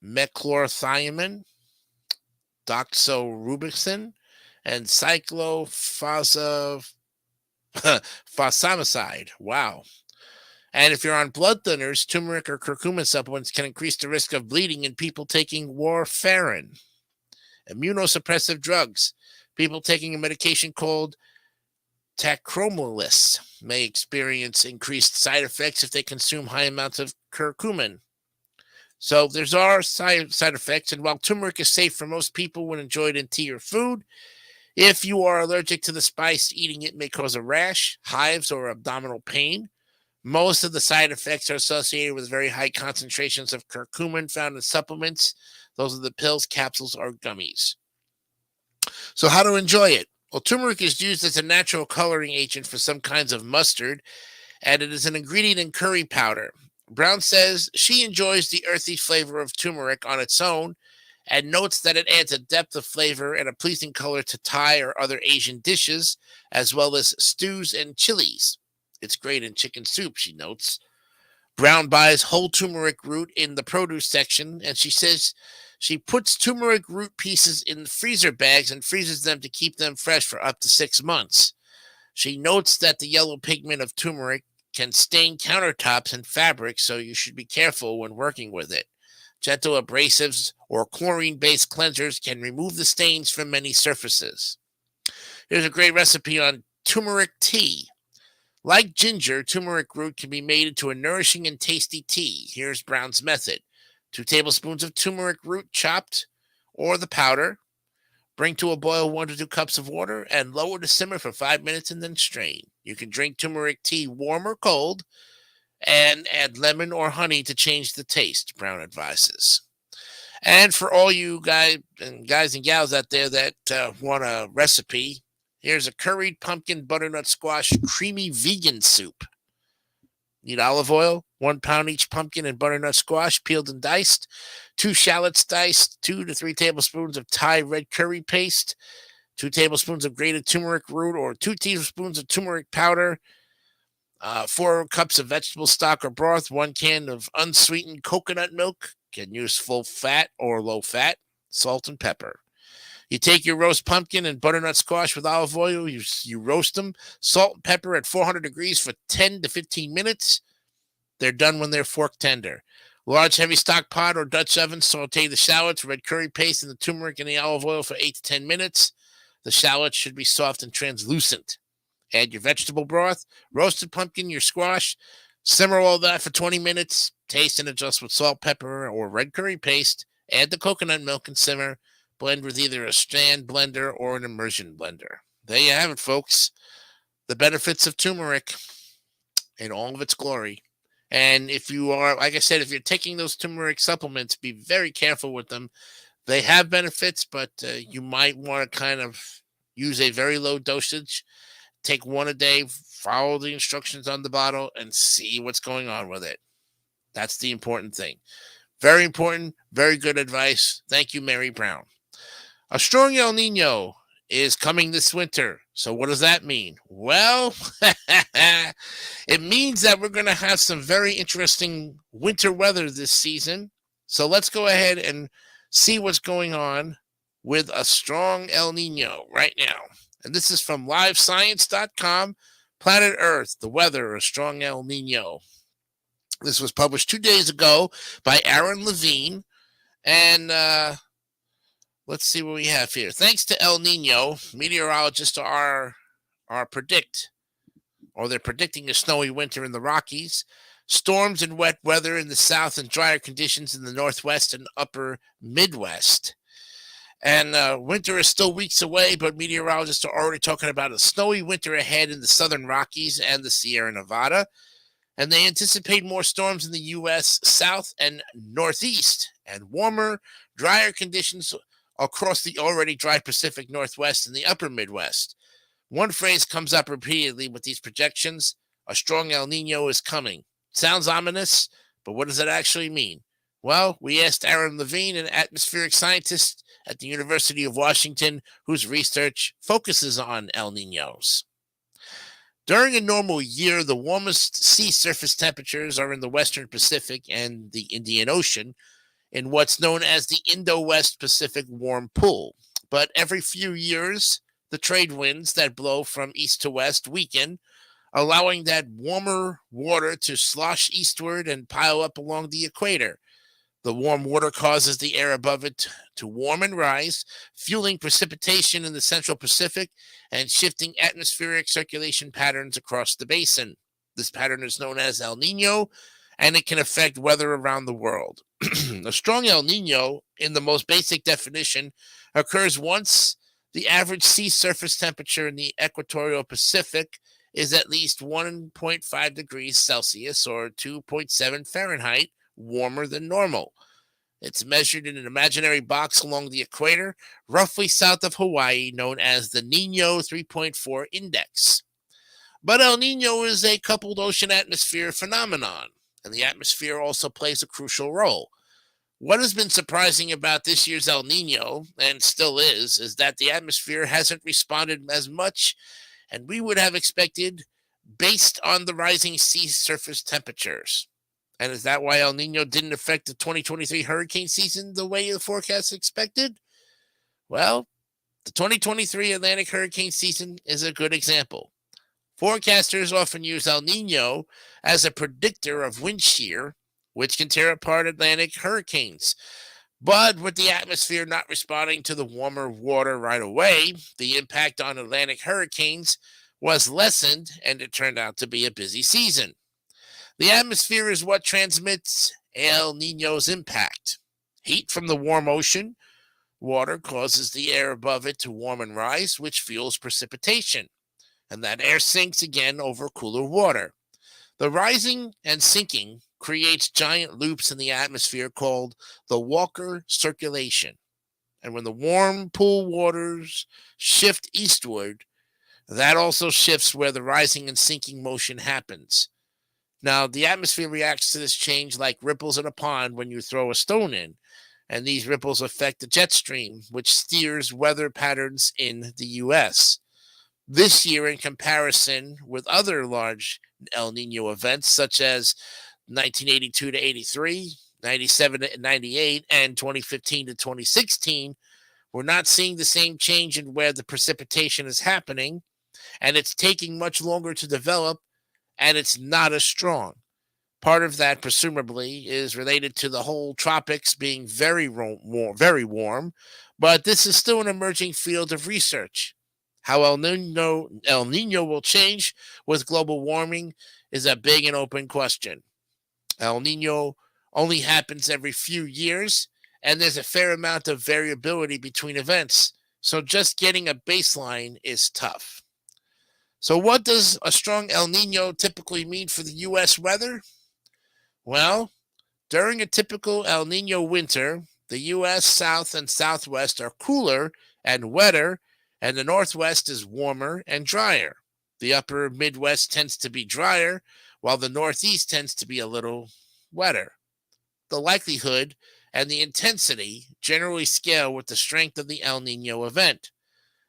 meclorthiamine, doxorubicin, and cyclophosphamide. Wow. And if you're on blood thinners, turmeric or curcumin supplements can increase the risk of bleeding in people taking warfarin. Immunosuppressive drugs. People taking a medication called tacrolimus may experience increased side effects if they consume high amounts of curcumin. So there's our side effects, and while turmeric is safe for most people when enjoyed in tea or food, if you are allergic to the spice, eating it may cause a rash, hives, or abdominal pain. Most of the side effects are associated with very high concentrations of curcumin found in supplements. Those are the pills, capsules, or gummies. So how to enjoy it? Well, turmeric is used as a natural coloring agent for some kinds of mustard, and it is an ingredient in curry powder. Brown says she enjoys the earthy flavor of turmeric on its own and notes that it adds a depth of flavor and a pleasing color to Thai or other Asian dishes, as well as stews and chilies. It's great in chicken soup, she notes. Brown buys whole turmeric root in the produce section, and she says she puts turmeric root pieces in freezer bags and freezes them to keep them fresh for up to 6 months. She notes that the yellow pigment of turmeric can stain countertops and fabric, so you should be careful when working with it. Gentle abrasives or chlorine-based cleansers can remove the stains from many surfaces. Here's a great recipe on turmeric tea. Like ginger, turmeric root can be made into a nourishing and tasty tea. Here's Brown's method. 2 tablespoons of turmeric root chopped or the powder. Bring to a boil 1 to 2 cups of water and lower to simmer for 5 minutes and then strain. You can drink turmeric tea warm or cold and add lemon or honey to change the taste, Brown advises. And for all you guys and gals out there that want a recipe, here's a curried pumpkin butternut squash creamy vegan soup. Need olive oil, 1 pound each pumpkin and butternut squash peeled and diced, 2 shallots diced, 2 to 3 tablespoons of Thai red curry paste, 2 tablespoons of grated turmeric root or 2 teaspoons of turmeric powder, 4 cups of vegetable stock or broth, 1 can of unsweetened coconut milk. Can use full fat or low fat, salt and pepper. You take your roast pumpkin and butternut squash with olive oil. You roast them, salt and pepper at 400 degrees for 10 to 15 minutes. They're done when they're fork tender. Large heavy stock pot or Dutch oven, saute the shallots, red curry paste, and the turmeric in the olive oil for 8 to 10 minutes. The shallots should be soft and translucent. Add your vegetable broth, roasted pumpkin, your squash. Simmer all that for 20 minutes. Taste and adjust with salt, pepper, or red curry paste. Add the coconut milk and simmer. Blend with either a stand blender or an immersion blender. There you have it, folks. The benefits of turmeric in all of its glory. And if you are, like I said, if you're taking those turmeric supplements, be very careful with them. They have benefits, but you might want to kind of use a very low dosage. Take 1 a day, follow the instructions on the bottle, and see what's going on with it. That's the important thing. Very important, very good advice. Thank you, Mary Brown. A strong El Nino is coming this winter. So what does that mean? Well, it means that we're going to have some very interesting winter weather this season. So let's go ahead and see what's going on with a strong El Nino right now. And this is from livescience.com, Planet Earth, the weather, a strong El Nino. This was published 2 days ago by Aaron Levine. And let's see what we have here. Thanks to El Nino, meteorologists are they're predicting a snowy winter in the Rockies, storms and wet weather in the south, and drier conditions in the northwest and upper Midwest. And winter is still weeks away, but meteorologists are already talking about a snowy winter ahead in the southern Rockies and the Sierra Nevada. And they anticipate more storms in the U.S. South and Northeast, and warmer, drier conditions across the already dry Pacific Northwest and the upper Midwest. One phrase comes up repeatedly with these projections: a strong El Nino is coming. Sounds ominous, but what does it actually mean? Well, we asked Aaron Levine, an atmospheric scientist at the University of Washington, whose research focuses on El Ninos. During a normal year, the warmest sea surface temperatures are in the Western Pacific and the Indian Ocean, in what's known as the Indo-West Pacific Warm Pool. But every few years, the trade winds that blow from east to west weaken, allowing that warmer water to slosh eastward and pile up along the equator. The warm water causes the air above it to warm and rise, fueling precipitation in the Central Pacific and shifting atmospheric circulation patterns across the basin. This pattern is known as El Nino, and it can affect weather around the world. A strong El Nino, in the most basic definition, occurs once the average sea surface temperature in the equatorial Pacific is at least 1.5 degrees Celsius or 2.7 Fahrenheit warmer than normal. It's measured in an imaginary box along the equator, roughly south of Hawaii, known as the Nino 3.4 index. But El Nino is a coupled ocean atmosphere phenomenon, and the atmosphere also plays a crucial role. What has been surprising about this year's El Nino, and still is that the atmosphere hasn't responded as much as we would have expected based on the rising sea surface temperatures. And is that why El Nino didn't affect the 2023 hurricane season the way the forecast expected? Well, the 2023 Atlantic hurricane season is a good example. Forecasters often use El Nino as a predictor of wind shear, which can tear apart Atlantic hurricanes. But with the atmosphere not responding to the warmer water right away, the impact on Atlantic hurricanes was lessened, and it turned out to be a busy season. The atmosphere is what transmits El Nino's impact. Heat from the warm ocean water causes the air above it to warm and rise, which fuels precipitation, and that air sinks again over cooler water. The rising and sinking creates giant loops in the atmosphere called the Walker circulation. And when the warm pool waters shift eastward, that also shifts where the rising and sinking motion happens. Now, the atmosphere reacts to this change like ripples in a pond when you throw a stone in, and these ripples affect the jet stream, which steers weather patterns in the U.S. This year, in comparison with other large El Nino events, such as 1982 to 83, 97 to 98, and 2015 to 2016, we're not seeing the same change in where the precipitation is happening, and it's taking much longer to develop, and it's not as strong. Part of that, presumably, is related to the whole tropics being very warm, but this is still an emerging field of research. How El Nino will change with global warming is a big and open question. El Nino only happens every few years, and there's a fair amount of variability between events, so just getting a baseline is tough. So what does a strong El Nino typically mean for the U.S. weather? Well, during a typical El Nino winter, the U.S. South and Southwest are cooler and wetter, and the Northwest is warmer and drier. The upper Midwest tends to be drier, while the Northeast tends to be a little wetter. The likelihood and the intensity generally scale with the strength of the El Nino event.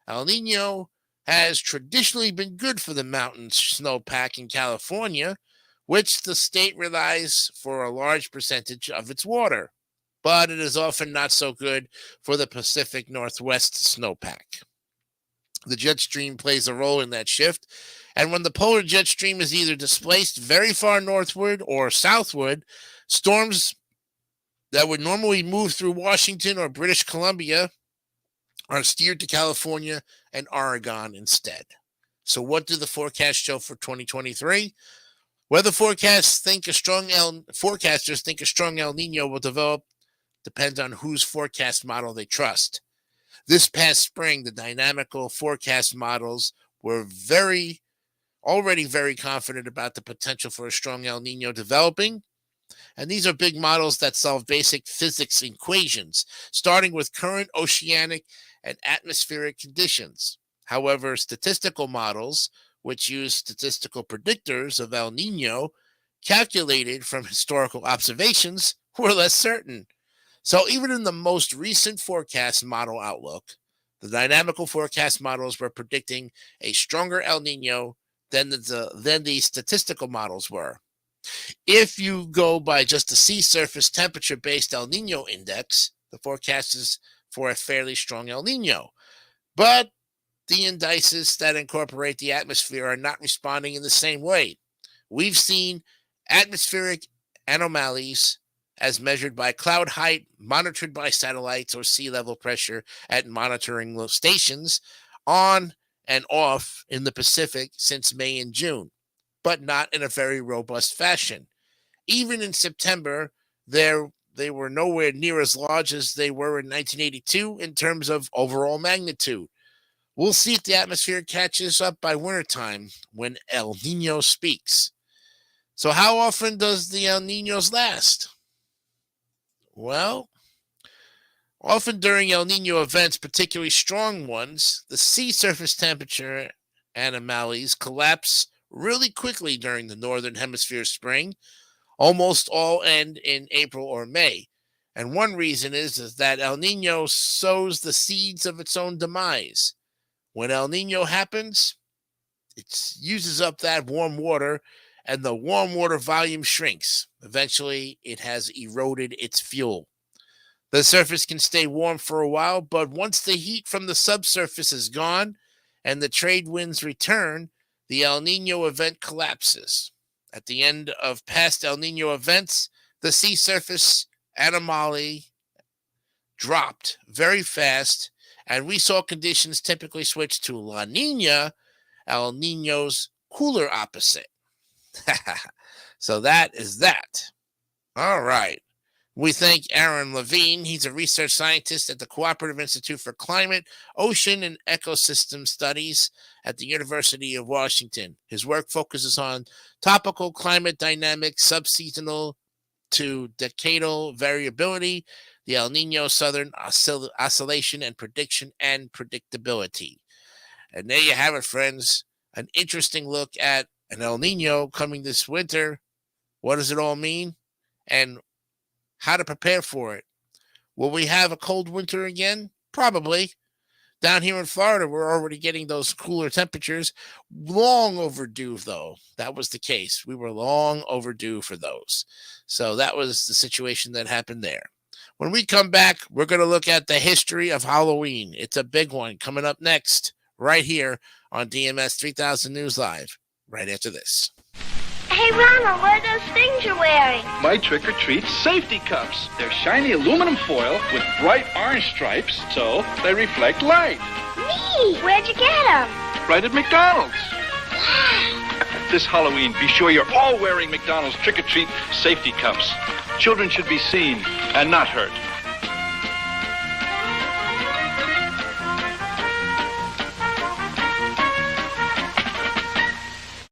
El Nino has traditionally been good for the mountain snowpack in California, which the state relies for a large percentage of its water, but it is often not so good for the Pacific Northwest snowpack. The jet stream plays a role in that shift, and when the polar jet stream is either displaced very far northward or southward, storms that would normally move through Washington or British Columbia are steered to California and Oregon instead. So what do the forecasts show for 2023? Whether forecasters think a strong El Nino will develop depends on whose forecast model they trust. This past spring, the dynamical forecast models were already very confident about the potential for a strong El Nino developing. And these are big models that solve basic physics equations, starting with current oceanic and atmospheric conditions. However, statistical models, which use statistical predictors of El Nino calculated from historical observations, were less certain. So even in the most recent forecast model outlook, the dynamical forecast models were predicting a stronger El Nino than the statistical models were. If you go by just the sea surface temperature-based El Nino index, the forecast is for a fairly strong El Nino. But the indices that incorporate the atmosphere are not responding in the same way. We've seen atmospheric anomalies as measured by cloud height, monitored by satellites or sea level pressure at monitoring stations on and off in the Pacific since May and June, but not in a very robust fashion. Even in September, they were nowhere near as large as they were in 1982 in terms of overall magnitude. We'll see if the atmosphere catches up by wintertime when El Nino speaks. So how often does the El Ninos last? Well, often during El Nino events, particularly strong ones, the sea surface temperature anomalies collapse really quickly during the Northern Hemisphere spring. Almost all end in April or May. And one reason is that El Nino sows the seeds of its own demise. When El Nino happens, it uses up that warm water, and the warm water volume shrinks. Eventually, it has eroded its fuel. The surface can stay warm for a while, but once the heat from the subsurface is gone and the trade winds return, the El Nino event collapses. At the end of past El Nino events, the sea surface anomaly dropped very fast, and we saw conditions typically switch to La Nina, El Nino's cooler opposite. So that is that. All right. We thank Aaron Levine. He's a research scientist at the Cooperative Institute for Climate, Ocean, and Ecosystem Studies at the University of Washington. His work focuses on topical climate dynamics, subseasonal to decadal variability, the El Nino Southern Oscillation and Prediction and Predictability. And there you have it, friends. An interesting look at an El Nino coming this winter. What does it all mean? And how to prepare for it. Will we have a cold winter again? Probably. Down here in Florida, we're already getting those cooler temperatures. Long overdue, though. That was the case. We were long overdue for those. So that was the situation that happened there. When we come back, we're going to look at the history of Halloween. It's a big one coming up next, right here on DMS 3000 News Live, right after this. Hey, Ronald, what are those things you're wearing? My trick-or-treat safety cups. They're shiny aluminum foil with bright orange stripes, so they reflect light. Neat! Where'd you get them? Right at McDonald's. This Halloween, be sure you're all wearing McDonald's trick-or-treat safety cups. Children should be seen and not hurt.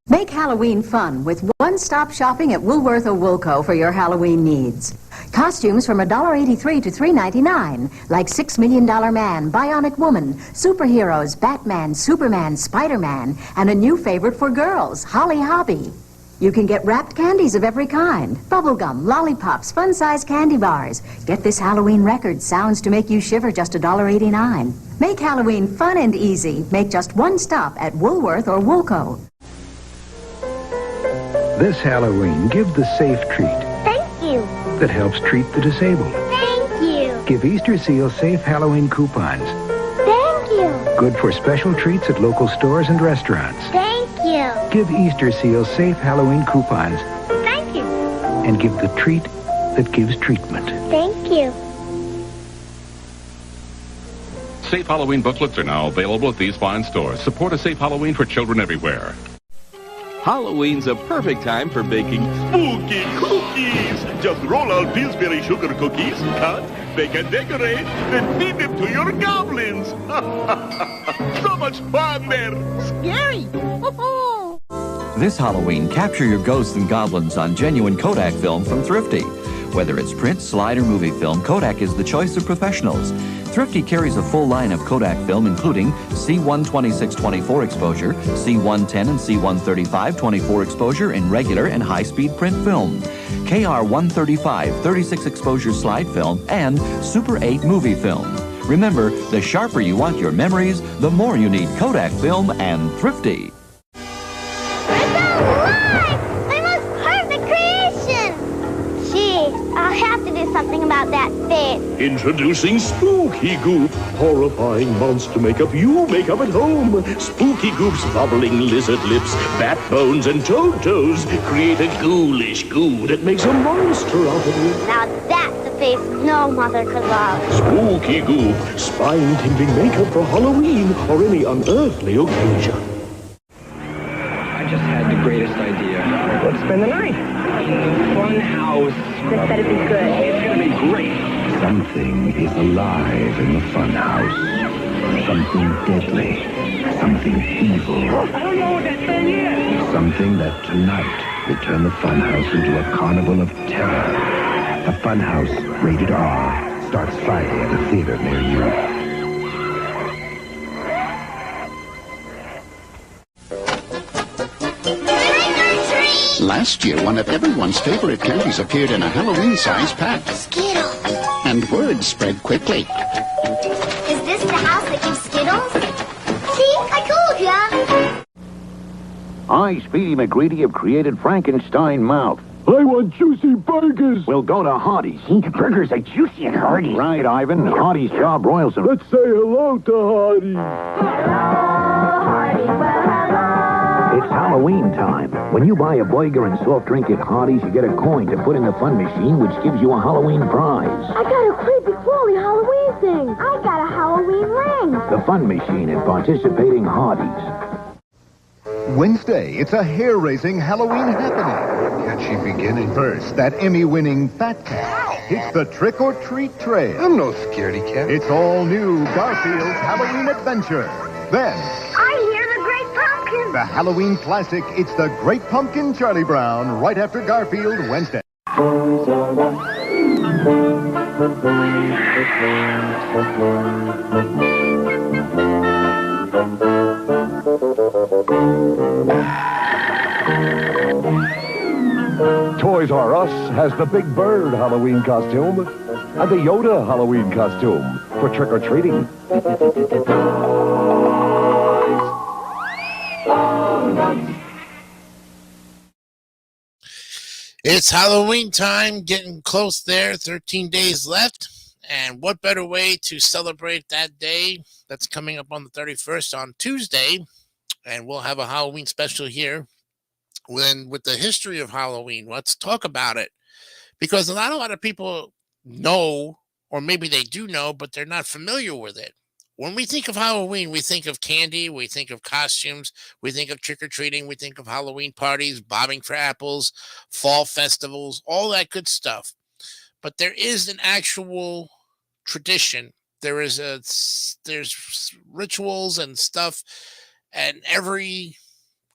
Make Halloween fun with one-stop shopping at Woolworth or Woolco for your Halloween needs. Costumes from $1.83 to $3.99, like $6 Million Man, Bionic Woman, superheroes, Batman, Superman, Spider-Man, and a new favorite for girls, Holly Hobby. You can get wrapped candies of every kind, bubblegum, lollipops, fun-sized candy bars. Get this Halloween record, Sounds to Make You Shiver, just $1.89. Make Halloween fun and easy. Make just one stop at Woolworth or Woolco. This Halloween, give the safe treat Thank you. that helps treat the disabled. Thank you. Give Easter Seal safe Halloween coupons. Thank you. Good for special treats at local stores and restaurants. Thank you. Give Easter Seal safe Halloween coupons Thank you. and give the treat that gives treatment. Thank you. Safe Halloween booklets are now available at these fine stores. Support a safe Halloween for children everywhere. Halloween's a perfect time for baking spooky cookies. Just roll out Pillsbury sugar cookies, cut, bake and decorate, then feed them to your goblins. So much fun there. Scary. This Halloween, capture your ghosts and goblins on genuine Kodak film from Thrifty. Whether it's print, slide, or movie film, Kodak is the choice of professionals. Thrifty carries a full line of Kodak film, including C126-24 exposure, C110 and C135 24 exposure in regular and high-speed print film, KR135 36 exposure slide film, and Super 8 movie film. Remember, the sharper you want your memories, the more you need Kodak film and Thrifty. My most perfect creation! Gee, I'll have to do something about that face. Introducing Spooky Goop, horrifying monster makeup you make up at home. Spooky Goop's bubbling lizard lips, bat bones, and toad toes create a ghoulish goo that makes a monster out of you. Now that's a face no mother could love. Spooky Goop, spine-tingling makeup for Halloween or any unearthly occasion. I just had the greatest idea. Let's spend the night in the fun house. This better be good. It's gonna be great. Something is alive in the funhouse. Something deadly. Something evil. I don't know what that thing is. Something that tonight will turn the funhouse into a carnival of terror. The Funhouse, rated R, starts Friday at a theater near you. Last year, one of everyone's favorite candies appeared in a Halloween-sized pack. Skittles. And word spread quickly. Is this the house that gives Skittles? See, I told ya. I, Speedy McGreedy, have created Frankenstein Mouth. I want juicy burgers. We'll go to Hardee's. Burgers are juicy and hearty. Right, Ivan. Hardee's job roils them. Let's say hello to Hardee's. It's Halloween time. When you buy a burger and soft drink at Hardee's, you get a coin to put in the fun machine, which gives you a Halloween prize. I got a creepy crawly Halloween thing. I got a Halloween ring. The fun machine at participating Hardee's. Wednesday, it's a hair-raising Halloween happening. Can she begin it? First, that Emmy-winning Fat Cat. It's the trick-or-treat trail. I'm no scaredy cat. It's all new Garfield's Halloween Adventure. Then, I hear the Great Pumpkin. the Halloween classic, It's the Great Pumpkin, Charlie Brown, right after Garfield, Wednesday. Toys R Us has the Big Bird Halloween costume and the Yoda Halloween costume for trick-or-treating. It's Halloween time, getting close there, 13 days left. And what better way to celebrate that day that's coming up on the 31st on Tuesday? And we'll have a Halloween special here with the history of Halloween. Let's talk about it. Because not a lot of people know, or maybe they do know, but they're not familiar with it. When we think of Halloween, we think of candy, we think of costumes, we think of trick-or-treating, we think of Halloween parties, bobbing for apples, fall festivals, all that good stuff. But there is an actual tradition. There's rituals and stuff, and every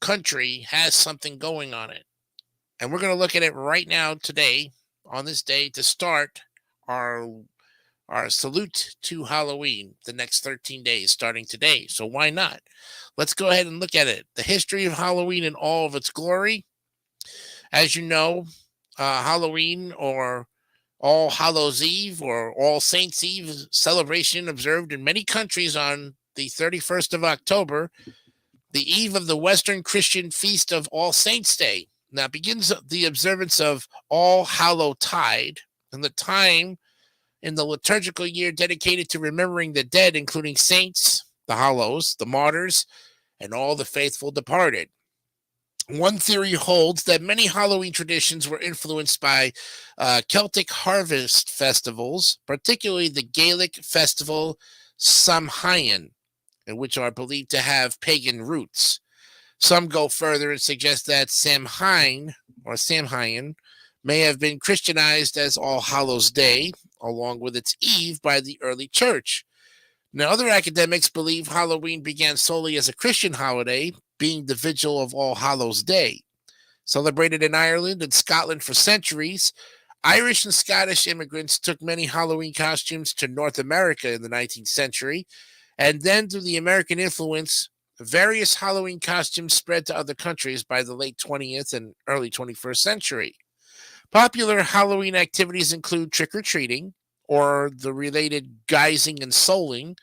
country has something going on it. And we're going to look at it right now today, on this day, to start our salute to Halloween, the next 13 days, starting today. So why not? Let's go ahead and look at it. The history of Halloween in all of its glory. As you know, Halloween, or All Hallows Eve, or All Saints Eve celebration observed in many countries on the 31st of October, the eve of the Western Christian feast of All Saints' Day. Now begins the observance of All Hallow Tide, and the time in the liturgical year dedicated to remembering the dead, including saints, the hallows, the martyrs, and all the faithful departed. One theory holds that many Halloween traditions were influenced by Celtic harvest festivals, particularly the Gaelic festival Samhain, which are believed to have pagan roots. Some go further and suggest that Samhain may have been Christianized as All Hallows Day, along with its eve, by the early church. Now, other academics believe Halloween began solely as a Christian holiday, being the vigil of All Hallows Day. Celebrated in Ireland and Scotland for centuries, Irish and Scottish immigrants took many Halloween costumes to North America in the 19th century, and then through the American influence, various Halloween costumes spread to other countries by the late 20th and early 21st century. Popular Halloween activities include trick-or-treating, or the related guising and souling,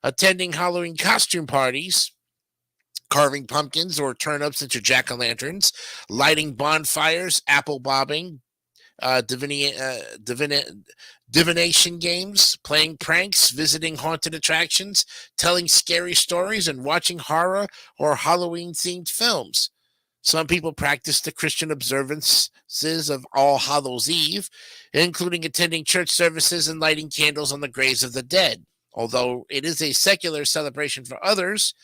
attending Halloween costume parties, carving pumpkins or turnips into jack-o'-lanterns, lighting bonfires, apple bobbing, divination games, playing pranks, visiting haunted attractions, telling scary stories, and watching horror or Halloween-themed films. Some people practice the Christian observances of All Hallows Eve, including attending church services and lighting candles on the graves of the dead. Although it is a secular celebration for others,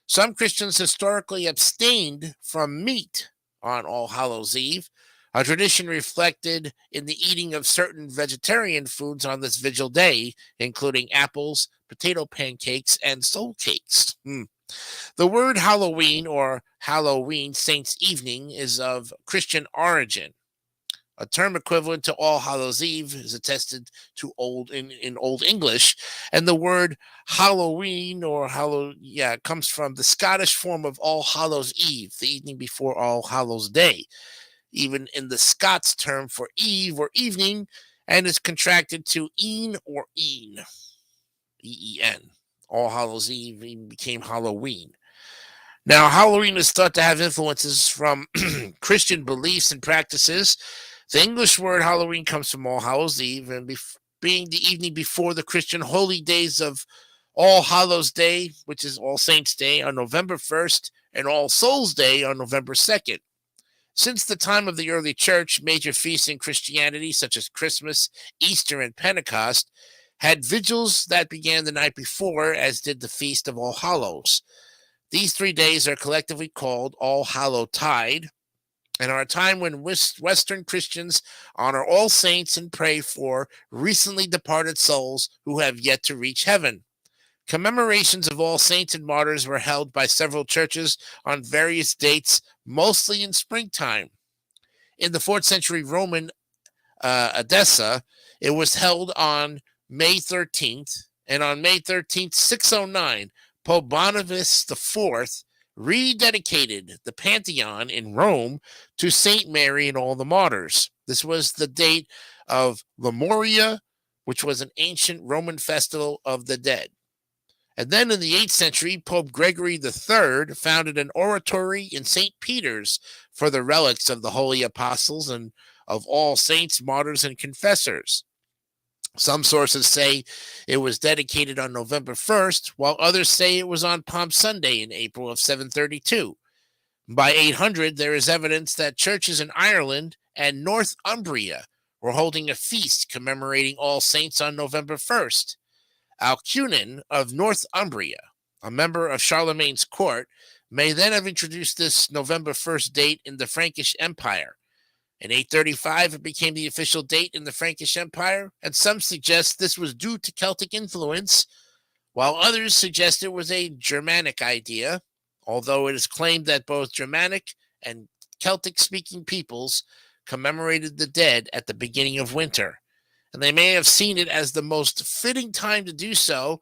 some Christians historically abstained from meat on All Hallows Eve, a tradition reflected in the eating of certain vegetarian foods on this vigil day, including apples, potato pancakes, and soul cakes. The word Halloween, or Halloween Saints' Evening, is of Christian origin. A term equivalent to All Hallows Eve is attested to in Old English, and the word Halloween, or comes from the Scottish form of All Hallows Eve, the evening before All Hallows Day, even in the Scots term for eve or evening, and is contracted to een or een, E-E-N. All Hallows Eve even became Halloween. Now, Halloween is thought to have influences from Christian beliefs and practices. The English word Halloween comes from All Hallows Eve, and being the evening before the Christian holy days of All Hallows Day, which is All Saints' Day, on November 1st, and All Souls' Day on November 2nd. Since the time of the early church, major feasts in Christianity, such as Christmas, Easter, and Pentecost, had vigils that began the night before, as did the Feast of All Hallows. These 3 days are collectively called All Hallow Tide, and are a time when Western Christians honor all saints and pray for recently departed souls who have yet to reach heaven. Commemorations of all saints and martyrs were held by several churches on various dates, mostly in springtime. In the 4th century Roman Edessa, it was held on May 13th, and on May 13th, 609, Pope Boniface IV rededicated the Pantheon in Rome to Saint Mary and all the martyrs. This was the date of Lemuria, which was an ancient Roman festival of the dead. And then in the 8th century, Pope Gregory III founded an oratory in St. Peter's for the relics of the holy apostles and of all saints, martyrs, and confessors. Some sources say it was dedicated on November 1st, while others say it was on Palm Sunday in April of 732. By 800, there is evidence that churches in Ireland and Northumbria were holding a feast commemorating All Saints on November 1st. Alcuin of Northumbria, a member of Charlemagne's court, may then have introduced this November 1st date in the Frankish Empire. In 835, it became the official date in the Frankish Empire, and some suggest this was due to Celtic influence, while others suggest it was a Germanic idea, although it is claimed that both Germanic and Celtic-speaking peoples commemorated the dead at the beginning of winter, and they may have seen it as the most fitting time to do so,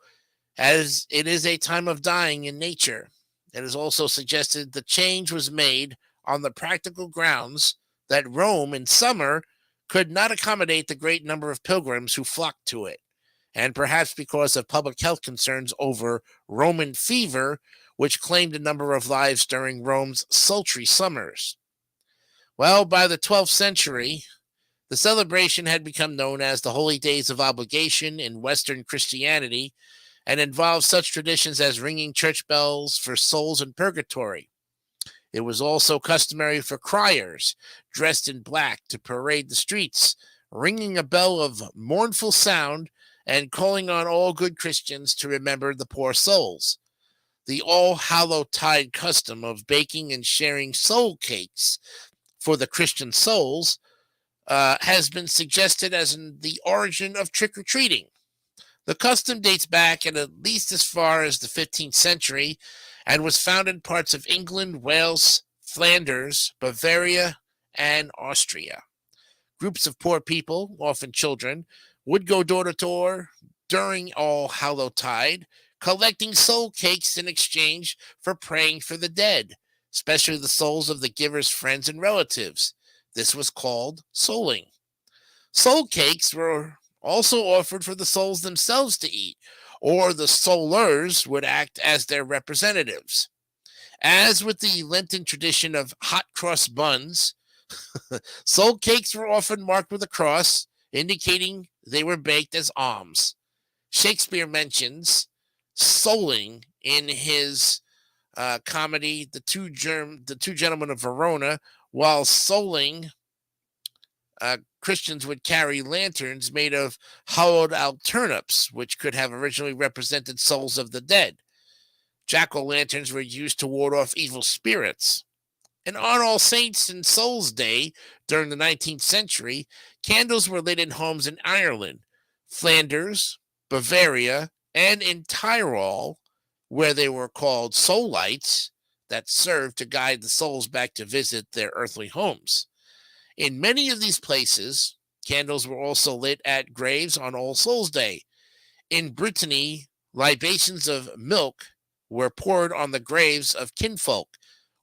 as it is a time of dying in nature. It is also suggested the change was made on the practical grounds that Rome in summer could not accommodate the great number of pilgrims who flocked to it, and perhaps because of public health concerns over Roman fever, which claimed a number of lives during Rome's sultry summers. Well, by the 12th century, the celebration had become known as the Holy Days of Obligation in Western Christianity and involved such traditions as ringing church bells for souls in purgatory. It was also customary for criers dressed in black to parade the streets, ringing a bell of mournful sound and calling on all good Christians to remember the poor souls. The All-Hallow-Tide custom of baking and sharing soul cakes for the Christian souls has been suggested as the origin of trick-or-treating. The custom dates back at least as far as the 15th century and was found in parts of England, Wales, Flanders, Bavaria, and Austria. Groups of poor people, often children, would go door to door during All-Hallow-Tide, collecting soul cakes in exchange for praying for the dead, especially the souls of the giver's friends and relatives. This was called souling. Soul cakes were also offered for the souls themselves to eat, or the soulers would act as their representatives. As with the Lenten tradition of hot cross buns, soul cakes were often marked with a cross, indicating they were baked as alms. Shakespeare mentions souling in his comedy, The Two Gentlemen of Verona, while souling, Christians would carry lanterns made of hollowed out turnips, which could have originally represented souls of the dead. Jack-o'-lanterns were used to ward off evil spirits. And on All Saints and Souls Day, during the 19th century, candles were lit in homes in Ireland, Flanders, Bavaria, and in Tyrol, where they were called soul lights that served to guide the souls back to visit their earthly homes. In many of these places, candles were also lit at graves on All Souls Day. In Brittany, libations of milk were poured on the graves of kinfolk,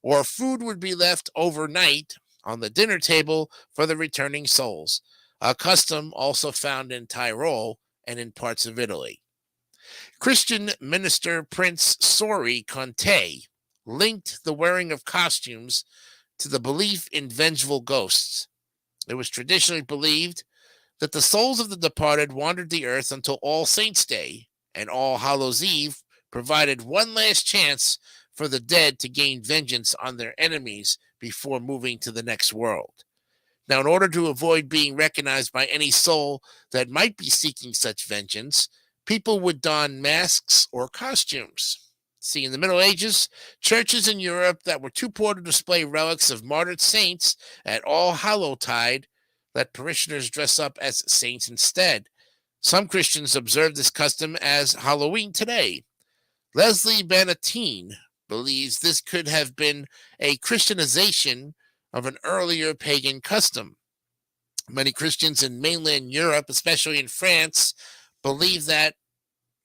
or food would be left overnight on the dinner table for the returning souls, a custom also found in Tyrol and in parts of Italy. Christian minister Prince Sori Conte linked the wearing of costumes to the belief in vengeful ghosts. It was traditionally believed that the souls of the departed wandered the earth until All Saints' Day, and All Hallows' Eve provided one last chance for the dead to gain vengeance on their enemies before moving to the next world. Now, in order to avoid being recognized by any soul that might be seeking such vengeance, people would don masks or costumes. See, in the Middle Ages, churches in Europe that were too poor to display relics of martyred saints at All-Hallow-Tide let parishioners dress up as saints instead. Some Christians observe this custom as Halloween today. Leslie Bannatyne believes this could have been a Christianization of an earlier pagan custom. Many Christians in mainland Europe, especially in France, believe that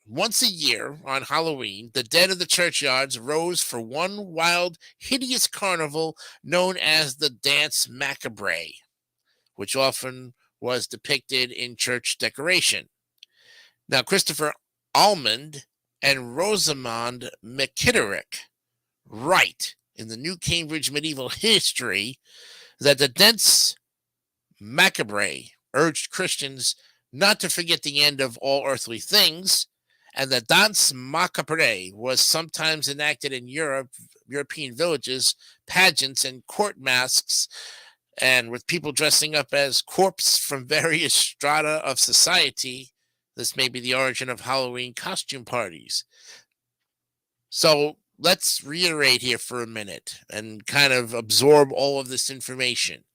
once a year on Halloween, the dead of the churchyards rose for one wild, hideous carnival known as the Dance Macabre, which often was depicted in church decoration. Now, Christopher Almond and Rosamond McKitterick write in the New Cambridge Medieval History that the Dance Macabre urged Christians not to forget the end of all earthly things, and the Dance Macabre was sometimes enacted in European villages, pageants, and court masks, and with people dressing up as corpses from various strata of society. This may be the origin of Halloween costume parties. So let's reiterate here for a minute and kind of absorb all of this information.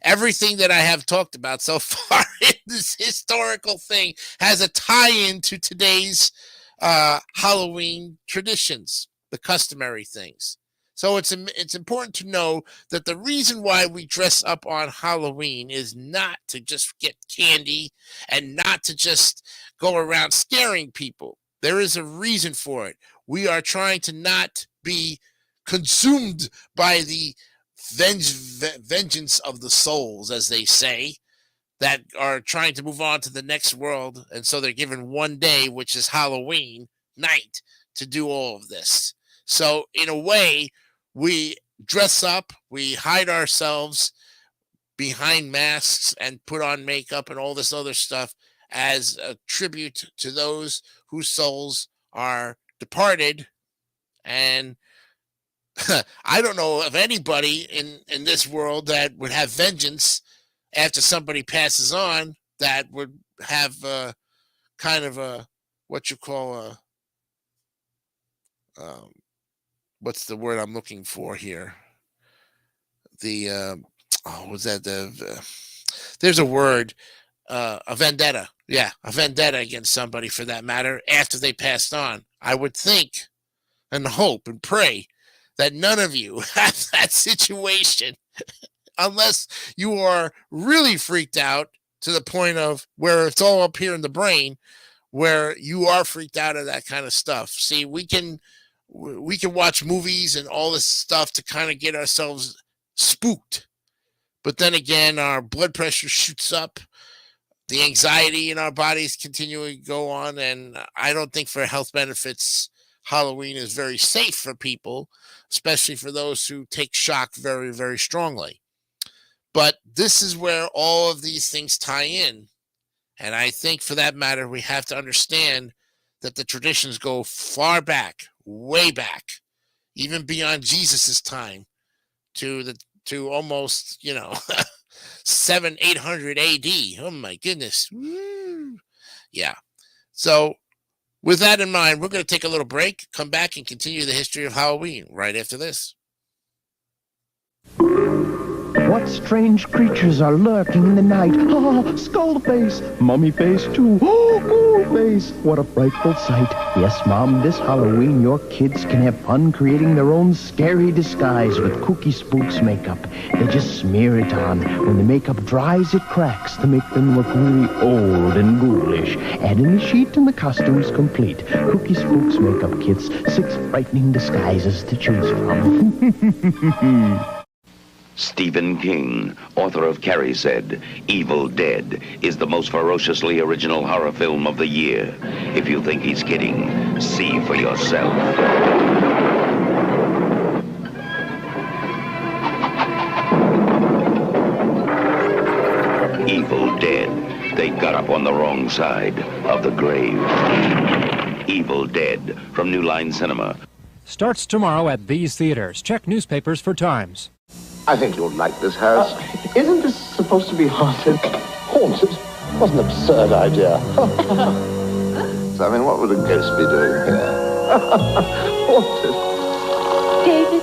Everything that I have talked about so far in this historical thing has a tie-in to today's Halloween traditions, the customary things. So it's important to know that the reason why we dress up on Halloween is not to just get candy and not to just go around scaring people. There is a reason for it. We are trying to not be consumed by the vengeance of the souls, as they say, that are trying to move on to the next world. And so they're given one day, which is Halloween night, to do all of this. So in a way, we dress up, we hide ourselves behind masks and put on makeup and all this other stuff as a tribute to those whose souls are departed. And I don't know of anybody in this world that would have vengeance after somebody passes on, that would have kind of a, what you call a, what's the word I'm looking for here? The, there's a word, a vendetta. Yeah, a vendetta against somebody, for that matter, after they passed on. I would think and hope and pray that none of you have that situation, unless you are really freaked out to the point of where it's all up here in the brain, where you are freaked out of that kind of stuff. See, we can watch movies and all this stuff to kind of get ourselves spooked. But then again, our blood pressure shoots up, the anxiety in our bodies continually go on, and I don't think for health benefits, Halloween is very safe for people, especially for those who take shock very, very strongly. But this is where all of these things tie in. And I think, for that matter, we have to understand that the traditions go far back, way back, even beyond Jesus's time, to almost, 700-800 AD. Oh my goodness. Woo. Yeah. So with that in mind, we're going to take a little break, come back, and continue the history of Halloween right after this. What strange creatures are lurking in the night? Ah, skull face, mummy face too. Oh, ghoul face. What a frightful sight. Yes, Mom, this Halloween your kids can have fun creating their own scary disguise with Kooky Spooks makeup. They just smear it on. When the makeup dries, it cracks to make them look really old and ghoulish. Add in the sheet and the costume's complete. Kooky Spooks makeup kits, 6 frightening disguises to choose from. Stephen King, author of Carrie, said, "Evil Dead is the most ferociously original horror film of the year. If you think he's kidding, see for yourself." Evil Dead. They got up on the wrong side of the grave. Evil Dead from New Line Cinema. Starts tomorrow at these theaters. Check newspapers for times. I think you'll like this house. Isn't this supposed to be haunted? Haunted? What an absurd idea. So, I mean, what would a ghost be doing here? Haunted. David?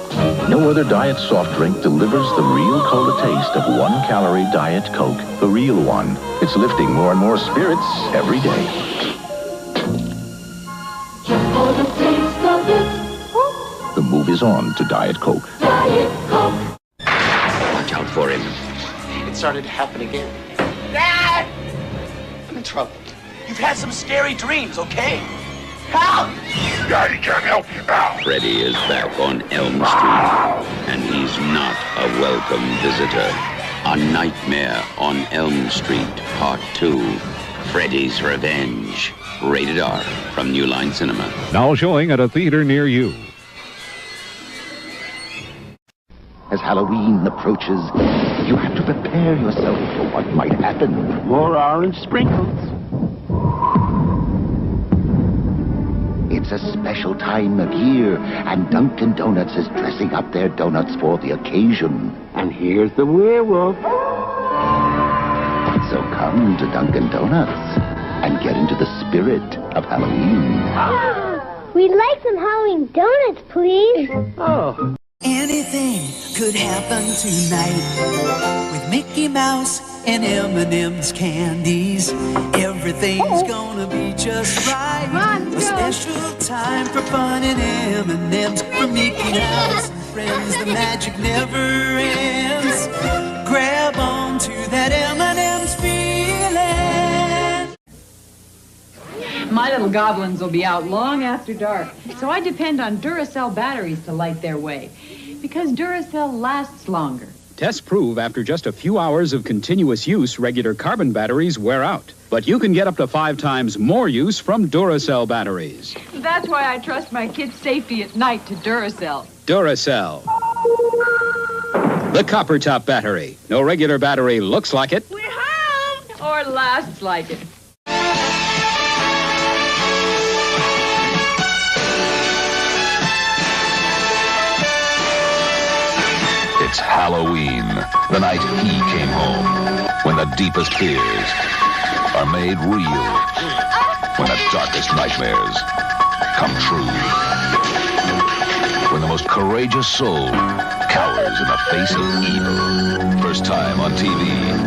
No other diet soft drink delivers the real cola taste of 1-calorie Diet Coke. The real one. It's lifting more and more spirits every day. Just for the taste of it. The move is on to Diet Coke. Diet Coke. Watch out for him. It started to happen again. Dad! I'm in trouble. You've had some scary dreams, okay? Help! Daddy can't help you now. Freddy is back on Elm Street, and he's not a welcome visitor. A Nightmare on Elm Street, Part 2, Freddy's Revenge. Rated R from New Line Cinema. Now showing at a theater near you. As Halloween approaches, you have to prepare yourself for what might happen. More orange sprinkles. It's a special time of year, and Dunkin' Donuts is dressing up their donuts for the occasion. And here's the werewolf. So come to Dunkin' Donuts and get into the spirit of Halloween. We'd like some Halloween donuts, please. Oh. Anything could happen tonight with Mickey Mouse and M&M's candies. Everything's gonna be just right. A special time for fun and M&M's from Mickey Mouse and friends. The magic never ends. Grab on to that M&M's feeling. My little goblins will be out long after dark, so I depend on Duracell batteries to light their way, because Duracell lasts longer. Tests prove after just a few hours of continuous use, regular carbon batteries wear out. But you can get up to 5 times more use from Duracell batteries. That's why I trust my kids' safety at night to Duracell. Duracell. The copper top battery. No regular battery looks like it. We're home! Or lasts like it. It's Halloween, the night he came home, when the deepest fears are made real, when the darkest nightmares come true, when the most courageous soul cowers in the face of evil. First time on TV,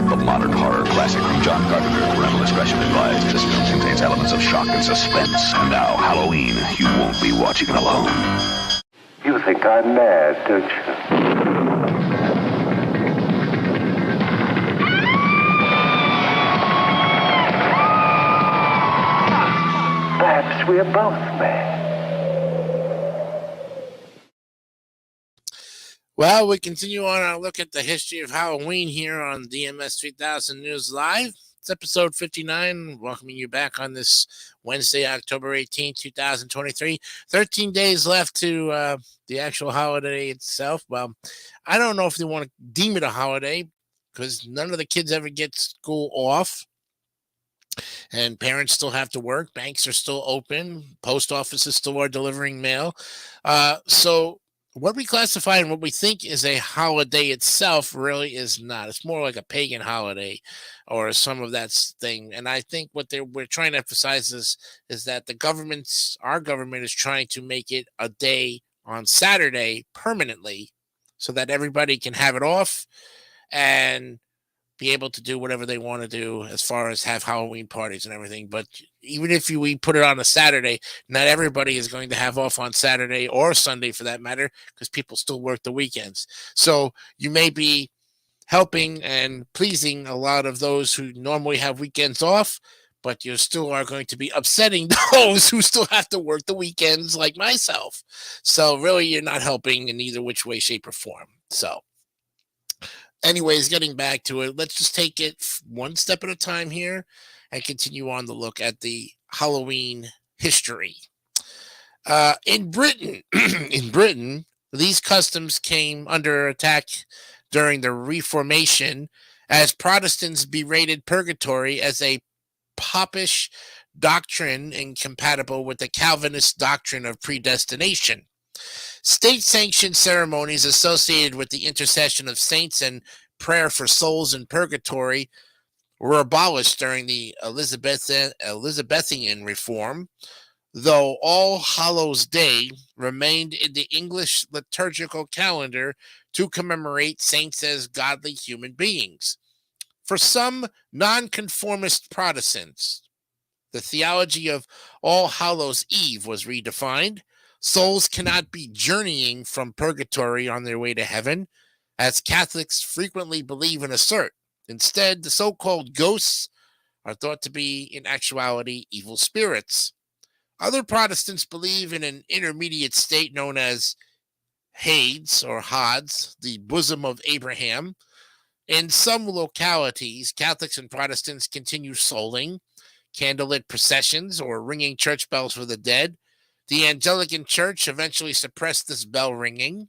the modern horror classic from John Carpenter. Parental discretion advised. This film contains elements of shock and suspense. And now, Halloween, you won't be watching it alone. You think I'm mad, don't you? Perhaps we're both mad. Well, we continue on our look at the history of Halloween here on DMS 3000 News Live. It's episode 59, welcoming you back on this Wednesday, October 18, 2023. 13 days left to the actual holiday itself. Well, I don't know if they want to deem it a holiday because none of the kids ever get school off. And parents still have to work. Banks are still open. Post offices still are delivering mail. So what we classify and what we think is a holiday itself really is not. It's more like a pagan holiday or some of that thing. And I think what we're trying to emphasize is that our government is trying to make it a day on Saturday permanently so that everybody can have it off and be able to do whatever they want to do as far as have Halloween parties and everything. But even if we put it on a Saturday, not everybody is going to have off on Saturday or Sunday for that matter, because people still work the weekends. So you may be helping and pleasing a lot of those who normally have weekends off, but you still are going to be upsetting those who still have to work the weekends like myself. So really, you're not helping in either which way, shape, or form. So anyways, getting back to it, let's just take it one step at a time here and continue on to look at the Halloween history. In Britain, these customs came under attack during the Reformation as Protestants berated purgatory as a popish doctrine incompatible with the Calvinist doctrine of predestination. State-sanctioned ceremonies associated with the intercession of saints and prayer for souls in purgatory were abolished during the Elizabethan reform, though All Hallows Day remained in the English liturgical calendar to commemorate saints as godly human beings. For some nonconformist Protestants, the theology of All Hallows Eve was redefined. Souls cannot be journeying from purgatory on their way to heaven, as Catholics frequently believe and assert. Instead, the so-called ghosts are thought to be, in actuality, evil spirits. Other Protestants believe in an intermediate state known as Hades or Hods, the bosom of Abraham. In some localities, Catholics and Protestants continue souling, candlelit processions, or ringing church bells for the dead. The Anglican Church eventually suppressed this bell ringing.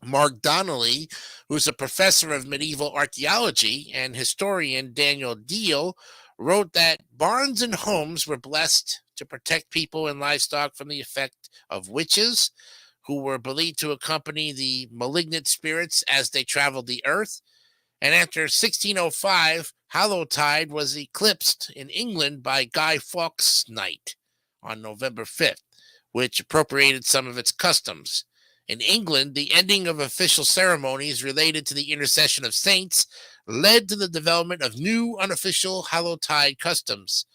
Mark Donnelly, who's a professor of medieval archaeology, and historian Daniel Deal, wrote that barns and homes were blessed to protect people and livestock from the effect of witches, who were believed to accompany the malignant spirits as they traveled the earth. And after 1605, Hallowtide was eclipsed in England by Guy Fawkes Night on November 5th, which appropriated some of its customs. In England, the ending of official ceremonies related to the intercession of saints led to the development of new unofficial Hallowtide customs.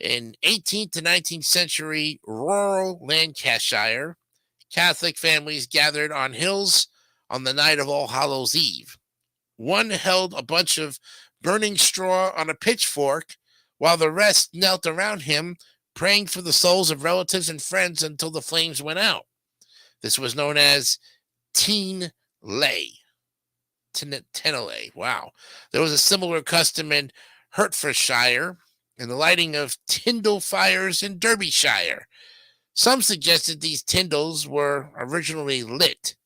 In 18th to 19th century rural Lancashire, Catholic families gathered on hills on the night of All Hallows' Eve. One held a bunch of burning straw on a pitchfork, while the rest knelt around him, praying for the souls of relatives and friends until the flames went out. This was known as Teen Lay. Tenelay. Wow. There was a similar custom in Hertfordshire and the lighting of Tyndall fires in Derbyshire. Some suggested these Tyndalls were originally lit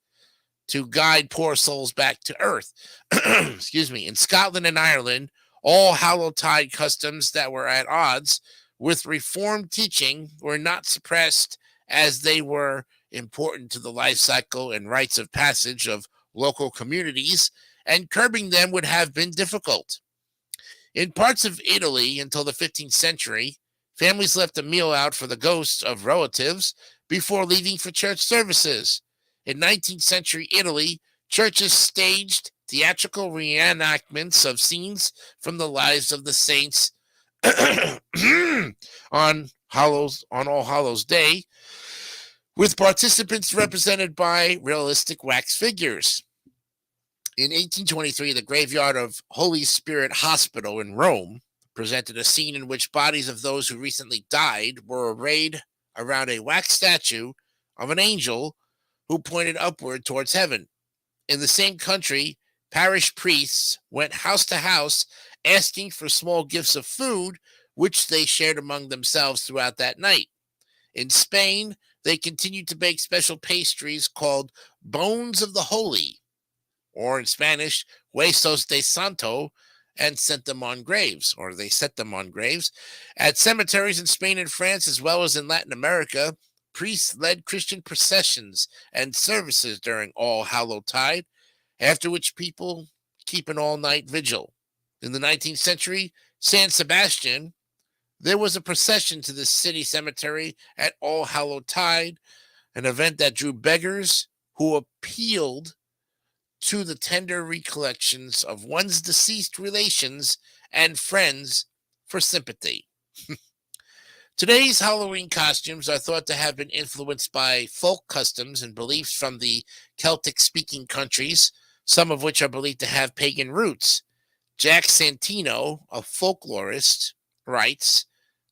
to guide poor souls back to earth. Excuse me. In Scotland and Ireland, all Hallowtide customs that were at odds with Reformed teaching were not suppressed, as they were important to the life cycle and rites of passage of local communities, and curbing them would have been difficult. In parts of Italy until the 15th century, families left a meal out for the ghosts of relatives before leaving for church services. In 19th century Italy, churches staged theatrical reenactments of scenes from the lives of the saints on All Hallows Day, with participants represented by realistic wax figures. In 1823, the graveyard of Holy Spirit Hospital in Rome presented a scene in which bodies of those who recently died were arrayed around a wax statue of an angel who pointed upward towards heaven. In the same country, parish priests went house to house asking for small gifts of food, which they shared among themselves throughout that night. In Spain, they continued to bake special pastries called Bones of the Holy, or in Spanish, Huesos de Santo, and sent them on graves, or they set them on graves. At cemeteries in Spain and France, as well as in Latin America, priests led Christian processions and services during All Hallowtide, after which people keep an all-night vigil. In the 19th century, San Sebastian, there was a procession to the city cemetery at All Hallowtide, an event that drew beggars who appealed to the tender recollections of one's deceased relations and friends for sympathy. Today's Halloween costumes are thought to have been influenced by folk customs and beliefs from the Celtic-speaking countries, some of which are believed to have pagan roots. Jack Santino, a folklorist, writes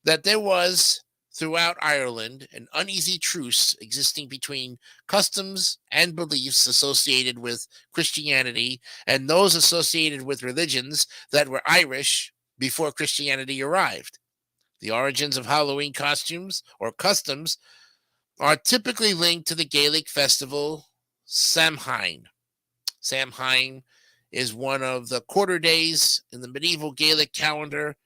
that there was, throughout Ireland, an uneasy truce existing between customs and beliefs associated with Christianity and those associated with religions that were Irish before Christianity arrived. The origins of Halloween costumes or customs are typically linked to the Gaelic festival Samhain. Samhain is one of the quarter days in the medieval Gaelic calendar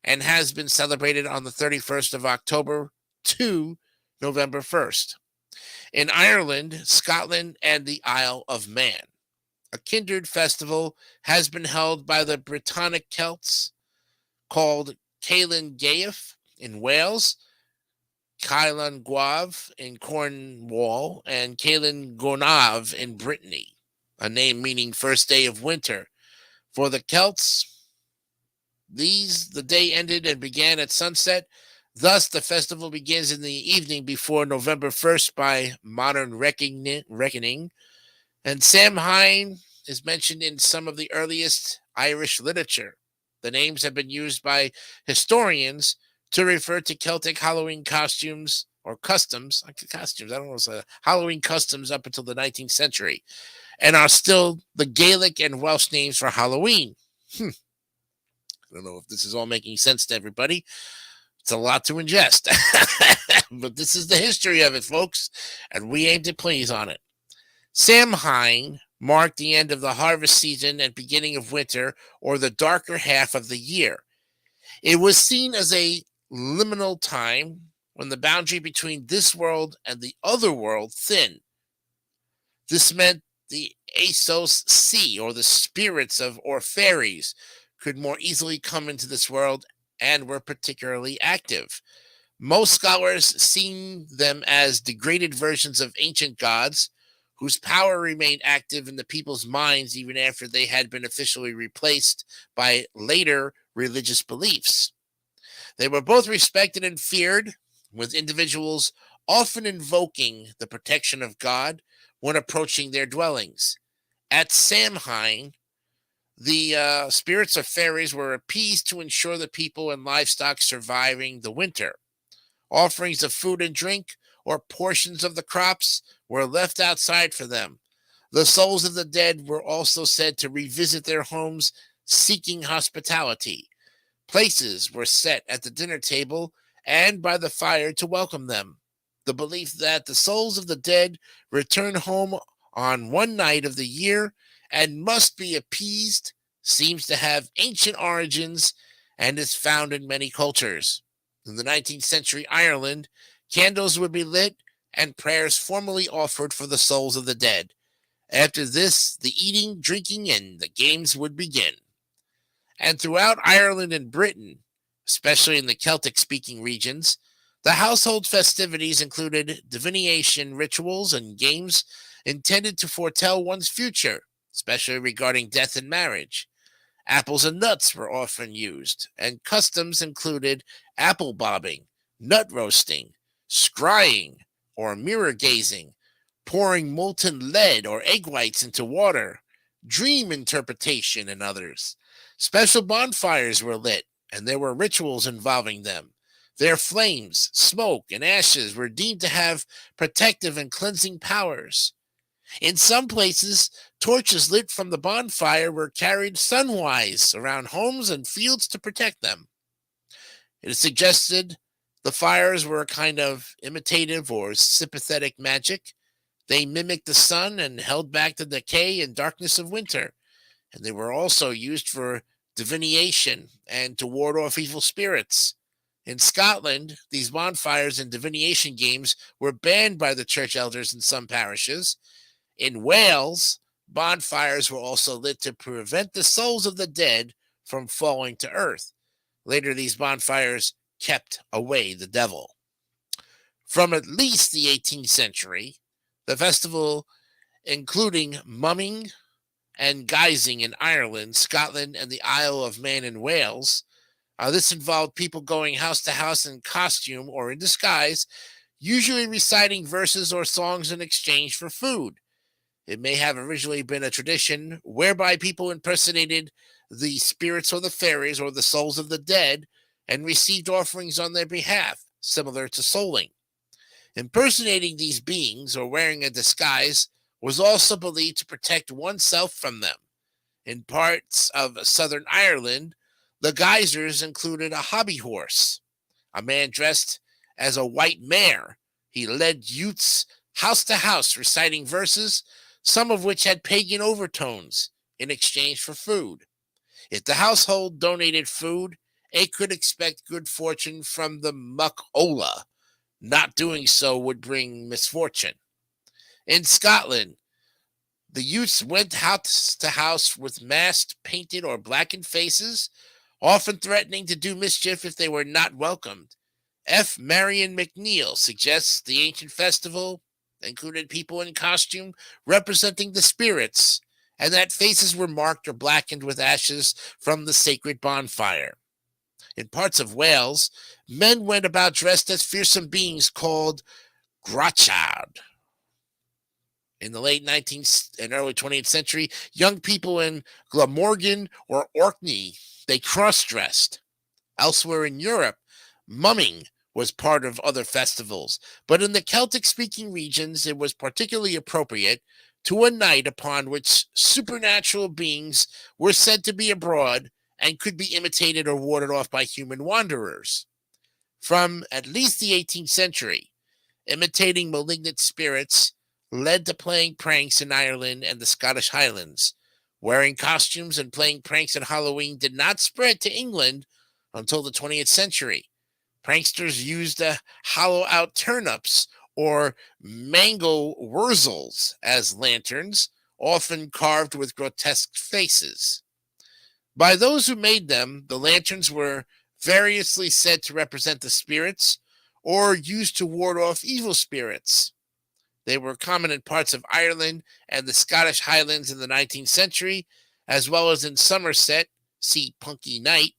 and has been celebrated on the 31st of October to November 1st. In Ireland, Scotland, and the Isle of Man, a kindred festival has been held by the Brittonic Celts called Caelan Gaeaf in Wales, Caelan Gaeaf in Cornwall, and Caelan Gonav in Brittany, a name meaning first day of winter. For the Celts, the day ended and began at sunset. Thus, the festival begins in the evening before November 1st by modern reckoning. And Samhain is mentioned in some of the earliest Irish literature. The names have been used by historians to refer to Celtic Halloween costumes or customs. Costumes, I don't know, it's Halloween customs up until the 19th century, and are still the Gaelic and Welsh names for Halloween. I don't know if this is all making sense to everybody. It's a lot to ingest, but this is the history of it, folks, and we aim to please on it. Samhain marked the end of the harvest season and beginning of winter, or the darker half of the year. It was seen as a liminal time when the boundary between this world and the other world thinned. This meant the Asos Sea, or the spirits of or fairies, could more easily come into this world and were particularly active. Most scholars see them as degraded versions of ancient gods whose power remained active in the people's minds even after they had been officially replaced by later religious beliefs. They were both respected and feared, with individuals often invoking the protection of God when approaching their dwellings. At Samhain, the spirits of fairies were appeased to ensure the people and livestock surviving the winter. Offerings of food and drink or portions of the crops were left outside for them. The souls of the dead were also said to revisit their homes seeking hospitality. Places were set at the dinner table and by the fire to welcome them. The belief that the souls of the dead return home on one night of the year and must be appeased seems to have ancient origins and is found in many cultures. In the 19th century Ireland, candles would be lit and prayers formally offered for the souls of the dead. After this, the eating, drinking, and the games would begin. And throughout Ireland and Britain, especially in the Celtic-speaking regions, the household festivities included divination rituals and games intended to foretell one's future, especially regarding death and marriage. Apples and nuts were often used, and customs included apple bobbing, nut roasting, scrying or mirror gazing, pouring molten lead or egg whites into water, dream interpretation, and others. Special bonfires were lit, and there were rituals involving them. Their flames, smoke, and ashes were deemed to have protective and cleansing powers. In some places, torches lit from the bonfire were carried sunwise around homes and fields to protect them. It is suggested the fires were a kind of imitative or sympathetic magic. They mimicked the sun and held back the decay and darkness of winter, and they were also used for divination and to ward off evil spirits. In Scotland, these bonfires and divination games were banned by the church elders in some parishes. In Wales, bonfires were also lit to prevent the souls of the dead from falling to earth. Later, these bonfires kept away the devil. From at least the 18th century, the festival, including mumming and guising in Ireland, Scotland, and the Isle of Man in Wales, this involved people going house to house in costume or in disguise, usually reciting verses or songs in exchange for food. It may have originally been a tradition whereby people impersonated the spirits or the fairies or the souls of the dead and received offerings on their behalf, similar to souling. Impersonating these beings or wearing a disguise was also believed to protect oneself from them. In parts of southern Ireland, the guisers included a hobby horse, a man dressed as a white mare. He led youths house to house reciting verses, some of which had pagan overtones, in exchange for food. If the household donated food, it could expect good fortune from the muck ola. Not doing so would bring misfortune. In Scotland, the youths went house to house with masked, painted, or blackened faces, often threatening to do mischief if they were not welcomed. F. Marion McNeill suggests the ancient festival included people in costume representing the spirits, and that faces were marked or blackened with ashes from the sacred bonfire. In parts of Wales, men went about dressed as fearsome beings called Grachad. In the late 19th and early 20th century, young people in Glamorgan or Orkney, they cross-dressed. Elsewhere in Europe, mumming was part of other festivals, but in the Celtic-speaking regions, it was particularly appropriate to a night upon which supernatural beings were said to be abroad and could be imitated or warded off by human wanderers. From at least the 18th century, imitating malignant spirits led to playing pranks in Ireland and the Scottish Highlands. Wearing costumes and playing pranks at Halloween did not spread to England until the 20th century. Pranksters used to hollow out turnips or mango wurzels as lanterns, often carved with grotesque faces. By those who made them, the lanterns were variously said to represent the spirits or used to ward off evil spirits. They were common in parts of Ireland and the Scottish Highlands in the 19th century, as well as in Somerset, see Punky Night.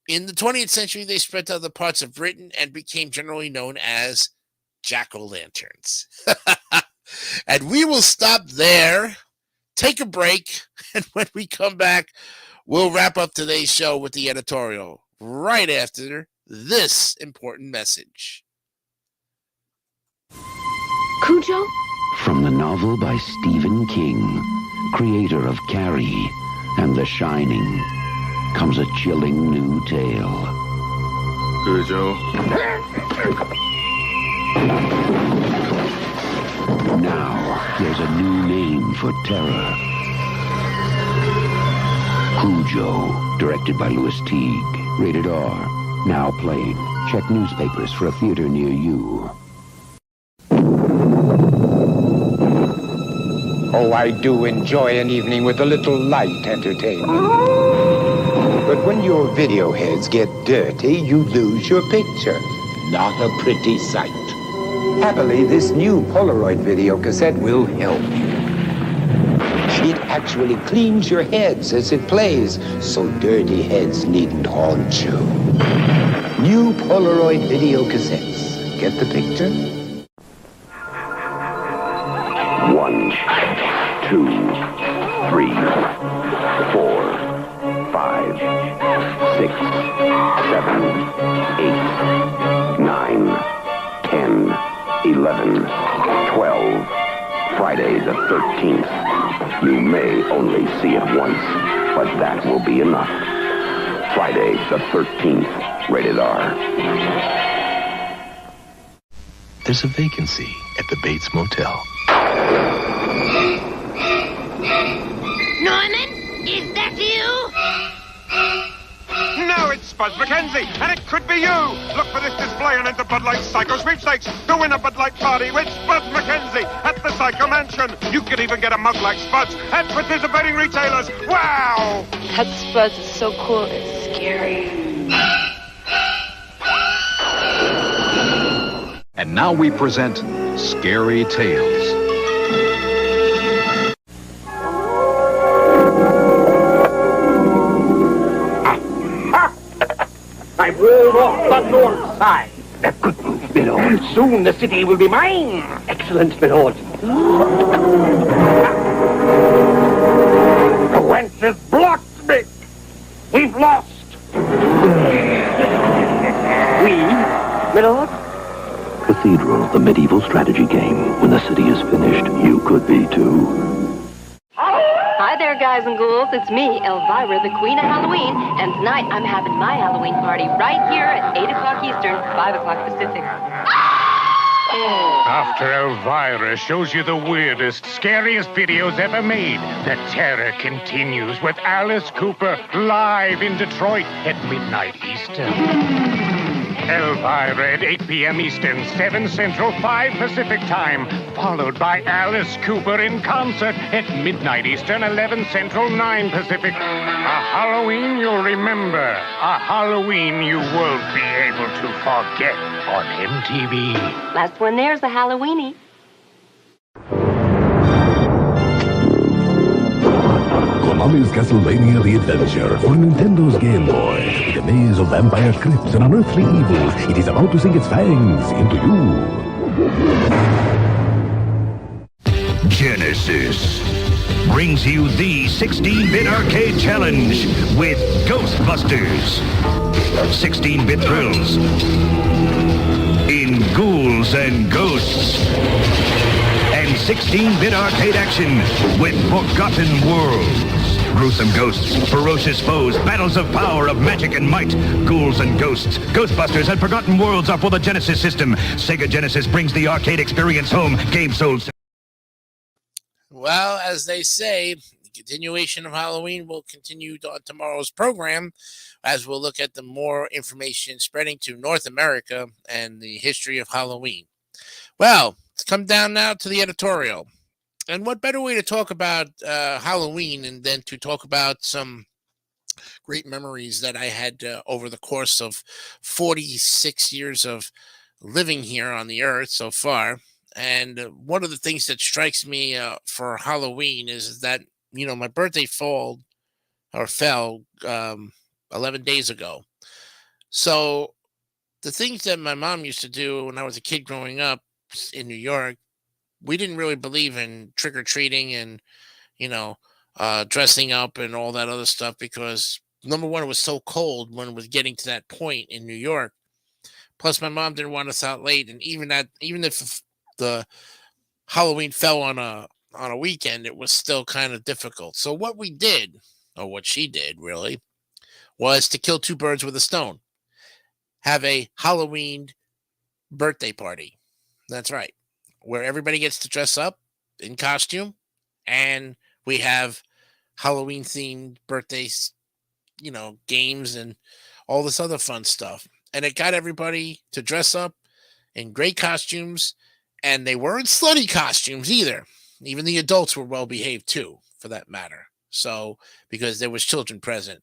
In the 20th century, they spread to other parts of Britain and became generally known as jack-o'-lanterns. And we will stop there, take a break, and when we come back, we'll wrap up today's show with the editorial right after this important message. Cujo? From the novel by Stephen King, creator of Carrie and The Shining, comes a chilling new tale. Cujo. Now, there's a new name for terror. Cujo, directed by Louis Teague. Rated R. Now playing. Check newspapers for a theater near you. Oh, I do enjoy an evening with a little light entertainment. But when your video heads get dirty, you lose your picture. Not a pretty sight. Happily, this new Polaroid video cassette will help you. It actually cleans your heads as it plays, so dirty heads needn't haunt you. New Polaroid video cassettes. Get the picture? 1, 2, 3, 4, 5, 6, 7, 8, 9, 10, 11, 12. Friday the 13th. You may only see it once, but that will be enough. Friday the 13th. Rated R. There's a vacancy at the Bates Motel. Norman, is that you? No, it's Buzz McKenzie, and it could be you. Look for this display and enter Bud Light Psycho Sweepstakes to win a Bud Light party with Buzz McKenzie at the Psycho Mansion. You could even get a mug like Spud's at participating retailers. Wow! That Spud's is so cool, it's scary. And now we present Scary Tales. I've rolled off the north side. Good news, my lord. Soon the city will be mine. Excellent, my lord. The wench has blocked me. We've lost. We, my lord? Cathedral, the medieval strategy game. When the city is finished, you could be too. Hi there, guys and ghouls. It's me, Elvira, the Queen of Halloween, and tonight I'm having my Halloween party right here at 8 o'clock Eastern, 5 o'clock Pacific. After Elvira shows you the weirdest, scariest videos ever made, the terror continues with Alice Cooper live in Detroit at midnight Eastern. Elvira at 8 p.m. Eastern, 7 Central, 5 Pacific time, followed by Alice Cooper in concert at midnight Eastern, 11 Central, 9 Pacific. A Halloween you'll remember, a Halloween you won't be able to forget on MTV. Last one there's the Halloweenie. Konami's Castlevania The Adventure for Nintendo's Game Boy. With a maze of vampire crypts and unearthly evils, it is about to sink its fangs into you. Genesis. brings you the 16-bit arcade challenge with Ghostbusters. 16-bit thrills in Ghouls and Ghosts. And 16-bit arcade action with Forgotten Worlds. Gruesome ghosts, ferocious foes, battles of power, of magic and might. Ghouls and Ghosts, Ghostbusters, and Forgotten Worlds are for the Genesis system. Sega Genesis brings the arcade experience home. Game sold. Well, as they say, the continuation of Halloween will continue on tomorrow's program, as we'll look at the more information spreading to North America and the history of Halloween. Well, let's come down now to the editorial. And what better way to talk about Halloween and then to talk about some great memories that I had over the course of 46 years of living here on the earth so far. And one of the things that strikes me for Halloween is that, you know, my birthday fell 11 days ago. So the things that my mom used to do when I was a kid growing up in New York, we didn't really believe in trick-or-treating and, you know, dressing up and all that other stuff because, number one, it was so cold when it was getting to that point in New York. Plus, my mom didn't want us out late, and even if the Halloween fell on a weekend, it was still kind of difficult. So what we did, or what she did really, was to kill two birds with a stone. Have a Halloween birthday party. That's right. Where everybody gets to dress up in costume, and we have Halloween-themed birthdays, you know, games and all this other fun stuff. And it got everybody to dress up in great costumes, and they weren't slutty costumes either. Even the adults were well-behaved too, for that matter. So, because there was children present.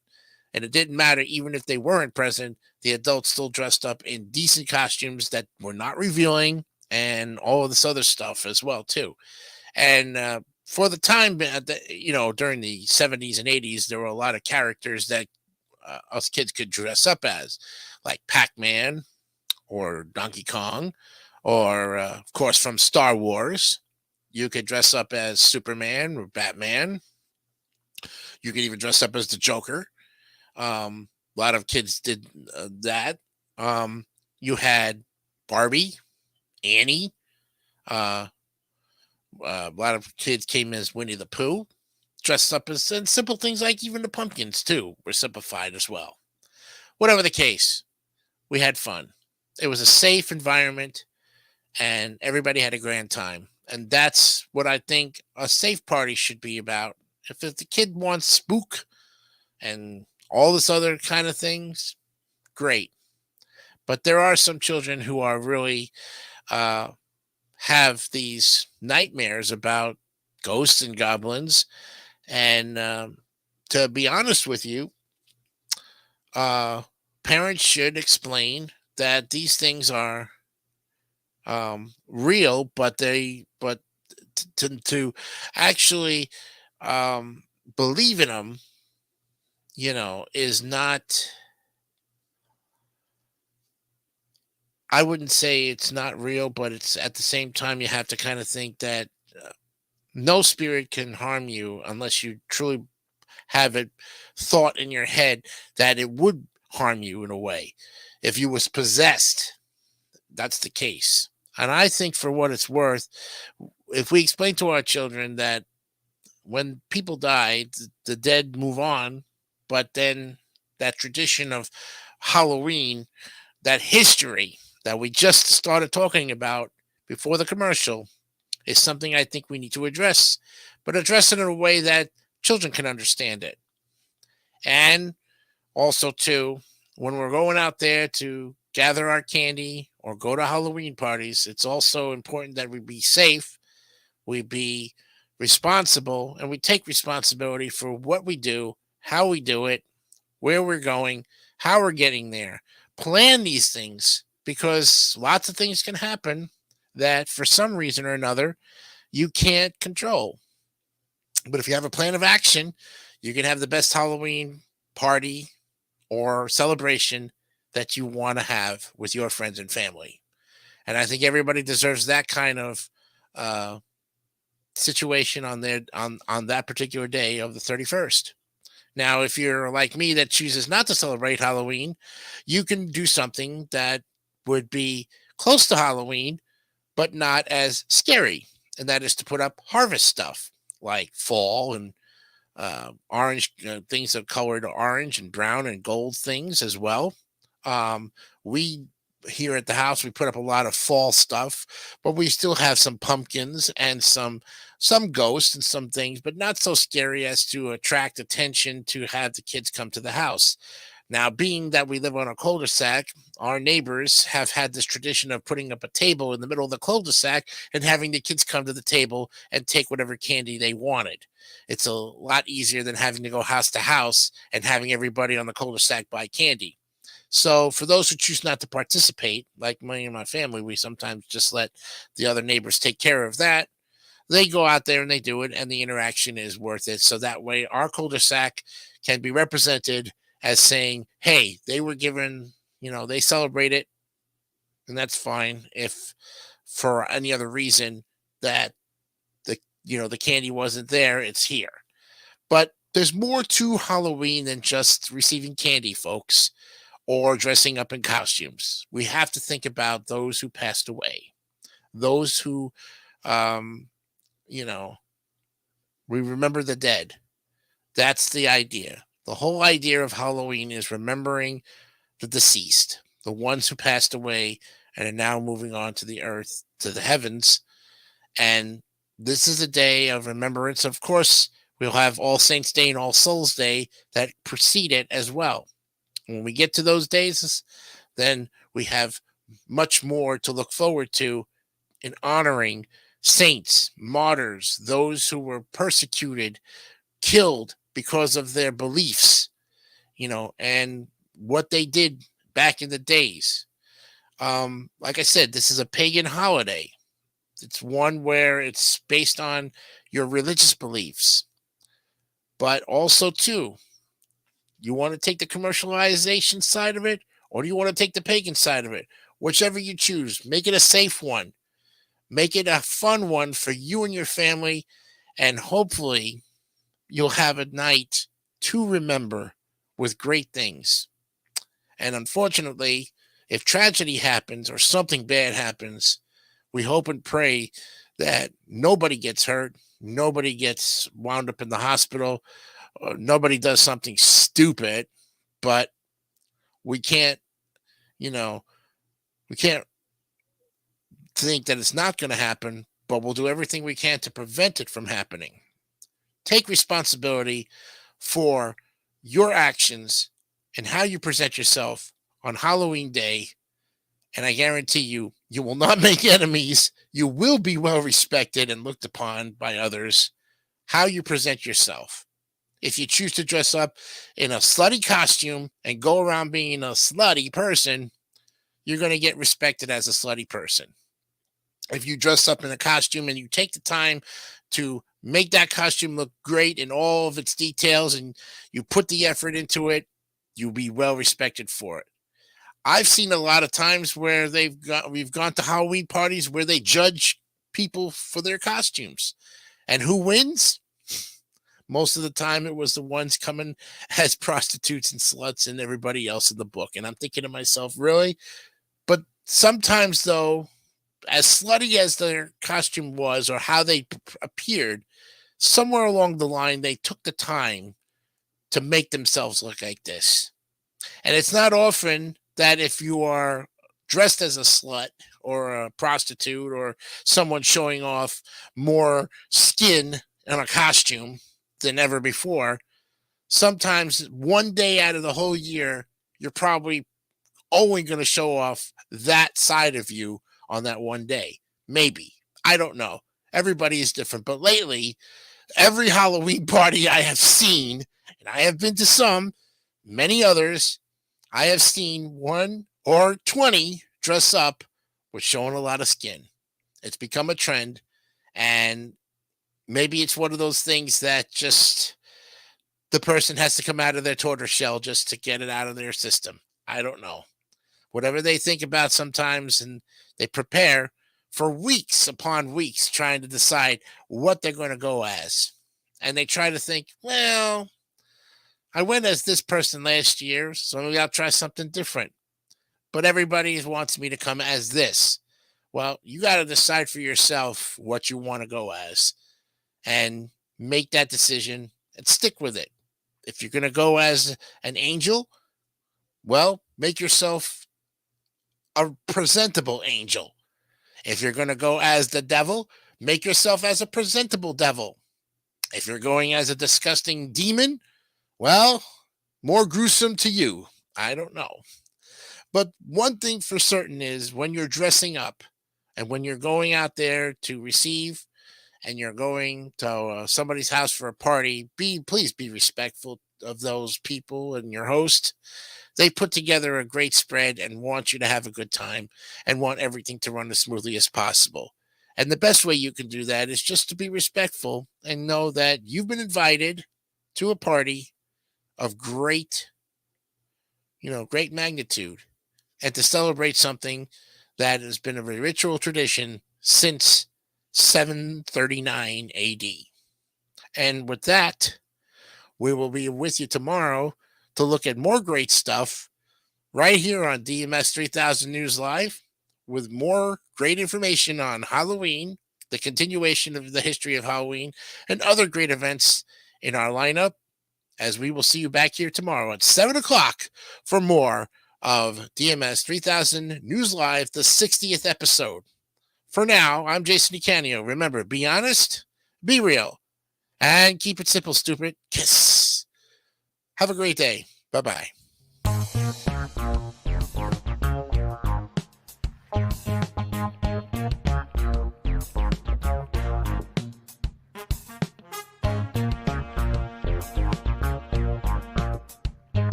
And it didn't matter, even if they weren't present, the adults still dressed up in decent costumes that were not revealing, and all of this other stuff as well too. And for the time, you know, during the 70s and 80s, there were a lot of characters that us kids could dress up as, like Pac-Man or Donkey Kong, or of course from Star Wars, you could dress up as Superman or Batman. You could even dress up as the Joker. A lot of kids did that. You had Barbie, Annie. A lot of kids came as Winnie the Pooh, dressed up as, and simple things like even the pumpkins too were simplified as well. Whatever the case, we had fun. It was a safe environment, and everybody had a grand time. And that's what I think a safe party should be about. If the kid wants spook and all this other kind of things, great. But there are some children who are really have these nightmares about ghosts and goblins. And to be honest with you, parents should explain that these things are real, but to actually believe in them, you know, is not, I wouldn't say it's not real, but it's at the same time, you have to kind of think that no spirit can harm you unless you truly have it thought in your head that it would harm you in a way. If you was possessed, that's the case. And I think for what it's worth, if we explain to our children that when people die, the dead move on, but then that tradition of Halloween, that history that we just started talking about before the commercial, is something I think we need to address, but address it in a way that children can understand it. And also, too, when we're going out there to gather our candy or go to Halloween parties, it's also important that we be safe, we be responsible, and we take responsibility for what we do, how we do it, where we're going, how we're getting there. Plan these things, because lots of things can happen that for some reason or another you can't control. But if you have a plan of action, you can have the best Halloween party or celebration that you want to have with your friends and family. And I think everybody deserves that kind of situation on their on that particular day of the 31st. Now, if you're like me that chooses not to celebrate Halloween, you can do something that would be close to Halloween, but not as scary. And that is to put up harvest stuff like fall and orange things that are colored orange and brown and gold things as well. We here at the house, we put up a lot of fall stuff, but we still have some pumpkins and some ghosts and some things, but not so scary as to attract attention to have the kids come to the house. Now, being that we live on a cul-de-sac, our neighbors have had this tradition of putting up a table in the middle of the cul-de-sac and having the kids come to the table and take whatever candy they wanted. It's a lot easier than having to go house to house and having everybody on the cul-de-sac buy candy. So for those who choose not to participate, like me and my family, we sometimes just let the other neighbors take care of that. They go out there and they do it, and the interaction is worth it. So that way our cul-de-sac can be represented as saying, hey, they were given, they celebrate it, and that's fine. If for any other reason that the candy wasn't there, it's here. But there's more to Halloween than just receiving candy, folks, or dressing up in costumes. We have to think about those who passed away, those who, we remember the dead. That's the idea. The whole idea of Halloween is remembering the deceased, the ones who passed away and are now moving on to the earth, to the heavens. And this is a day of remembrance. Of course, we'll have All Saints Day and All Souls Day that precede it as well. When we get to those days, then we have much more to look forward to in honoring saints, martyrs, those who were persecuted, killed because of their beliefs, and what they did back in the days. Like I said, this is a pagan holiday. It's one where it's based on your religious beliefs, but also, too, you want to take the commercialization side of it, or do you want to take the pagan side of it? Whichever you choose, make it a safe one. Make it a fun one for you and your family, and hopefully you'll have a night to remember with great things. And unfortunately, if tragedy happens or something bad happens, we hope and pray that nobody gets hurt, nobody gets wound up in the hospital, nobody does something stupid, but we can't think that it's not going to happen, but we'll do everything we can to prevent it from happening. Take responsibility for your actions and how you present yourself on Halloween Day, and I guarantee you, you will not make enemies. You will be well respected and looked upon by others. How you present yourself. If you choose to dress up in a slutty costume and go around being a slutty person, you're going to get respected as a slutty person. If you dress up in a costume and you take the time to make that costume look great in all of its details and you put the effort into it, you'll be well respected for it. I've seen a lot of times where we've gone to Halloween parties where they judge people for their costumes. And who wins? Most of the time, it was the ones coming as prostitutes and sluts and everybody else in the book. And I'm thinking to myself, really? But sometimes, though, as slutty as their costume was or how they appeared, somewhere along the line, they took the time to make themselves look like this. And it's not often that if you are dressed as a slut or a prostitute or someone showing off more skin in a costume than ever before, sometimes one day out of the whole year, you're probably only going to show off that side of you on that one day. Maybe. I don't know. Everybody is different. But lately, every Halloween party I have seen, and I have been to some, many others, I have seen 1 or 20 dress up with showing a lot of skin. It's become a trend, and maybe it's one of those things that just the person has to come out of their tortoise shell just to get it out of their system. I don't know. Whatever they think about sometimes, and they prepare for weeks upon weeks trying to decide what they're going to go as. And they try to think, well, I went as this person last year, so maybe I'll try something different. But everybody wants me to come as this. Well, you got to decide for yourself what you want to go as and make that decision and stick with it. If you're going to go as an angel, well, make yourself a presentable angel. If you're going to go as the devil, make yourself as a presentable devil. If you're going as a disgusting demon, well, more gruesome to you. I don't know. But one thing for certain is when you're dressing up and when you're going out there to receive and you're going to somebody's house for a party, please be respectful of those people and your host. They put together a great spread and want you to have a good time and want everything to run as smoothly as possible. And the best way you can do that is just to be respectful and know that you've been invited to a party of great magnitude and to celebrate something that has been a ritual tradition since 739 AD. And with that, we will be with you tomorrow to look at more great stuff right here on DMS 3000 News Live with more great information on Halloween, the continuation of the history of Halloween, and other great events in our lineup, as we will see you back here tomorrow at 7 o'clock for more of DMS 3000 News Live, the 60th episode. For now, I'm Jason DeCanio. Remember, be honest, be real, and keep it simple, stupid. Kiss. Have a great day. Bye-bye.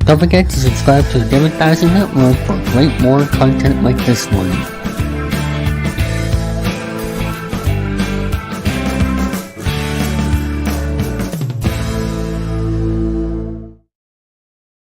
Don't forget to subscribe to the 3000 Network for great more content like this one.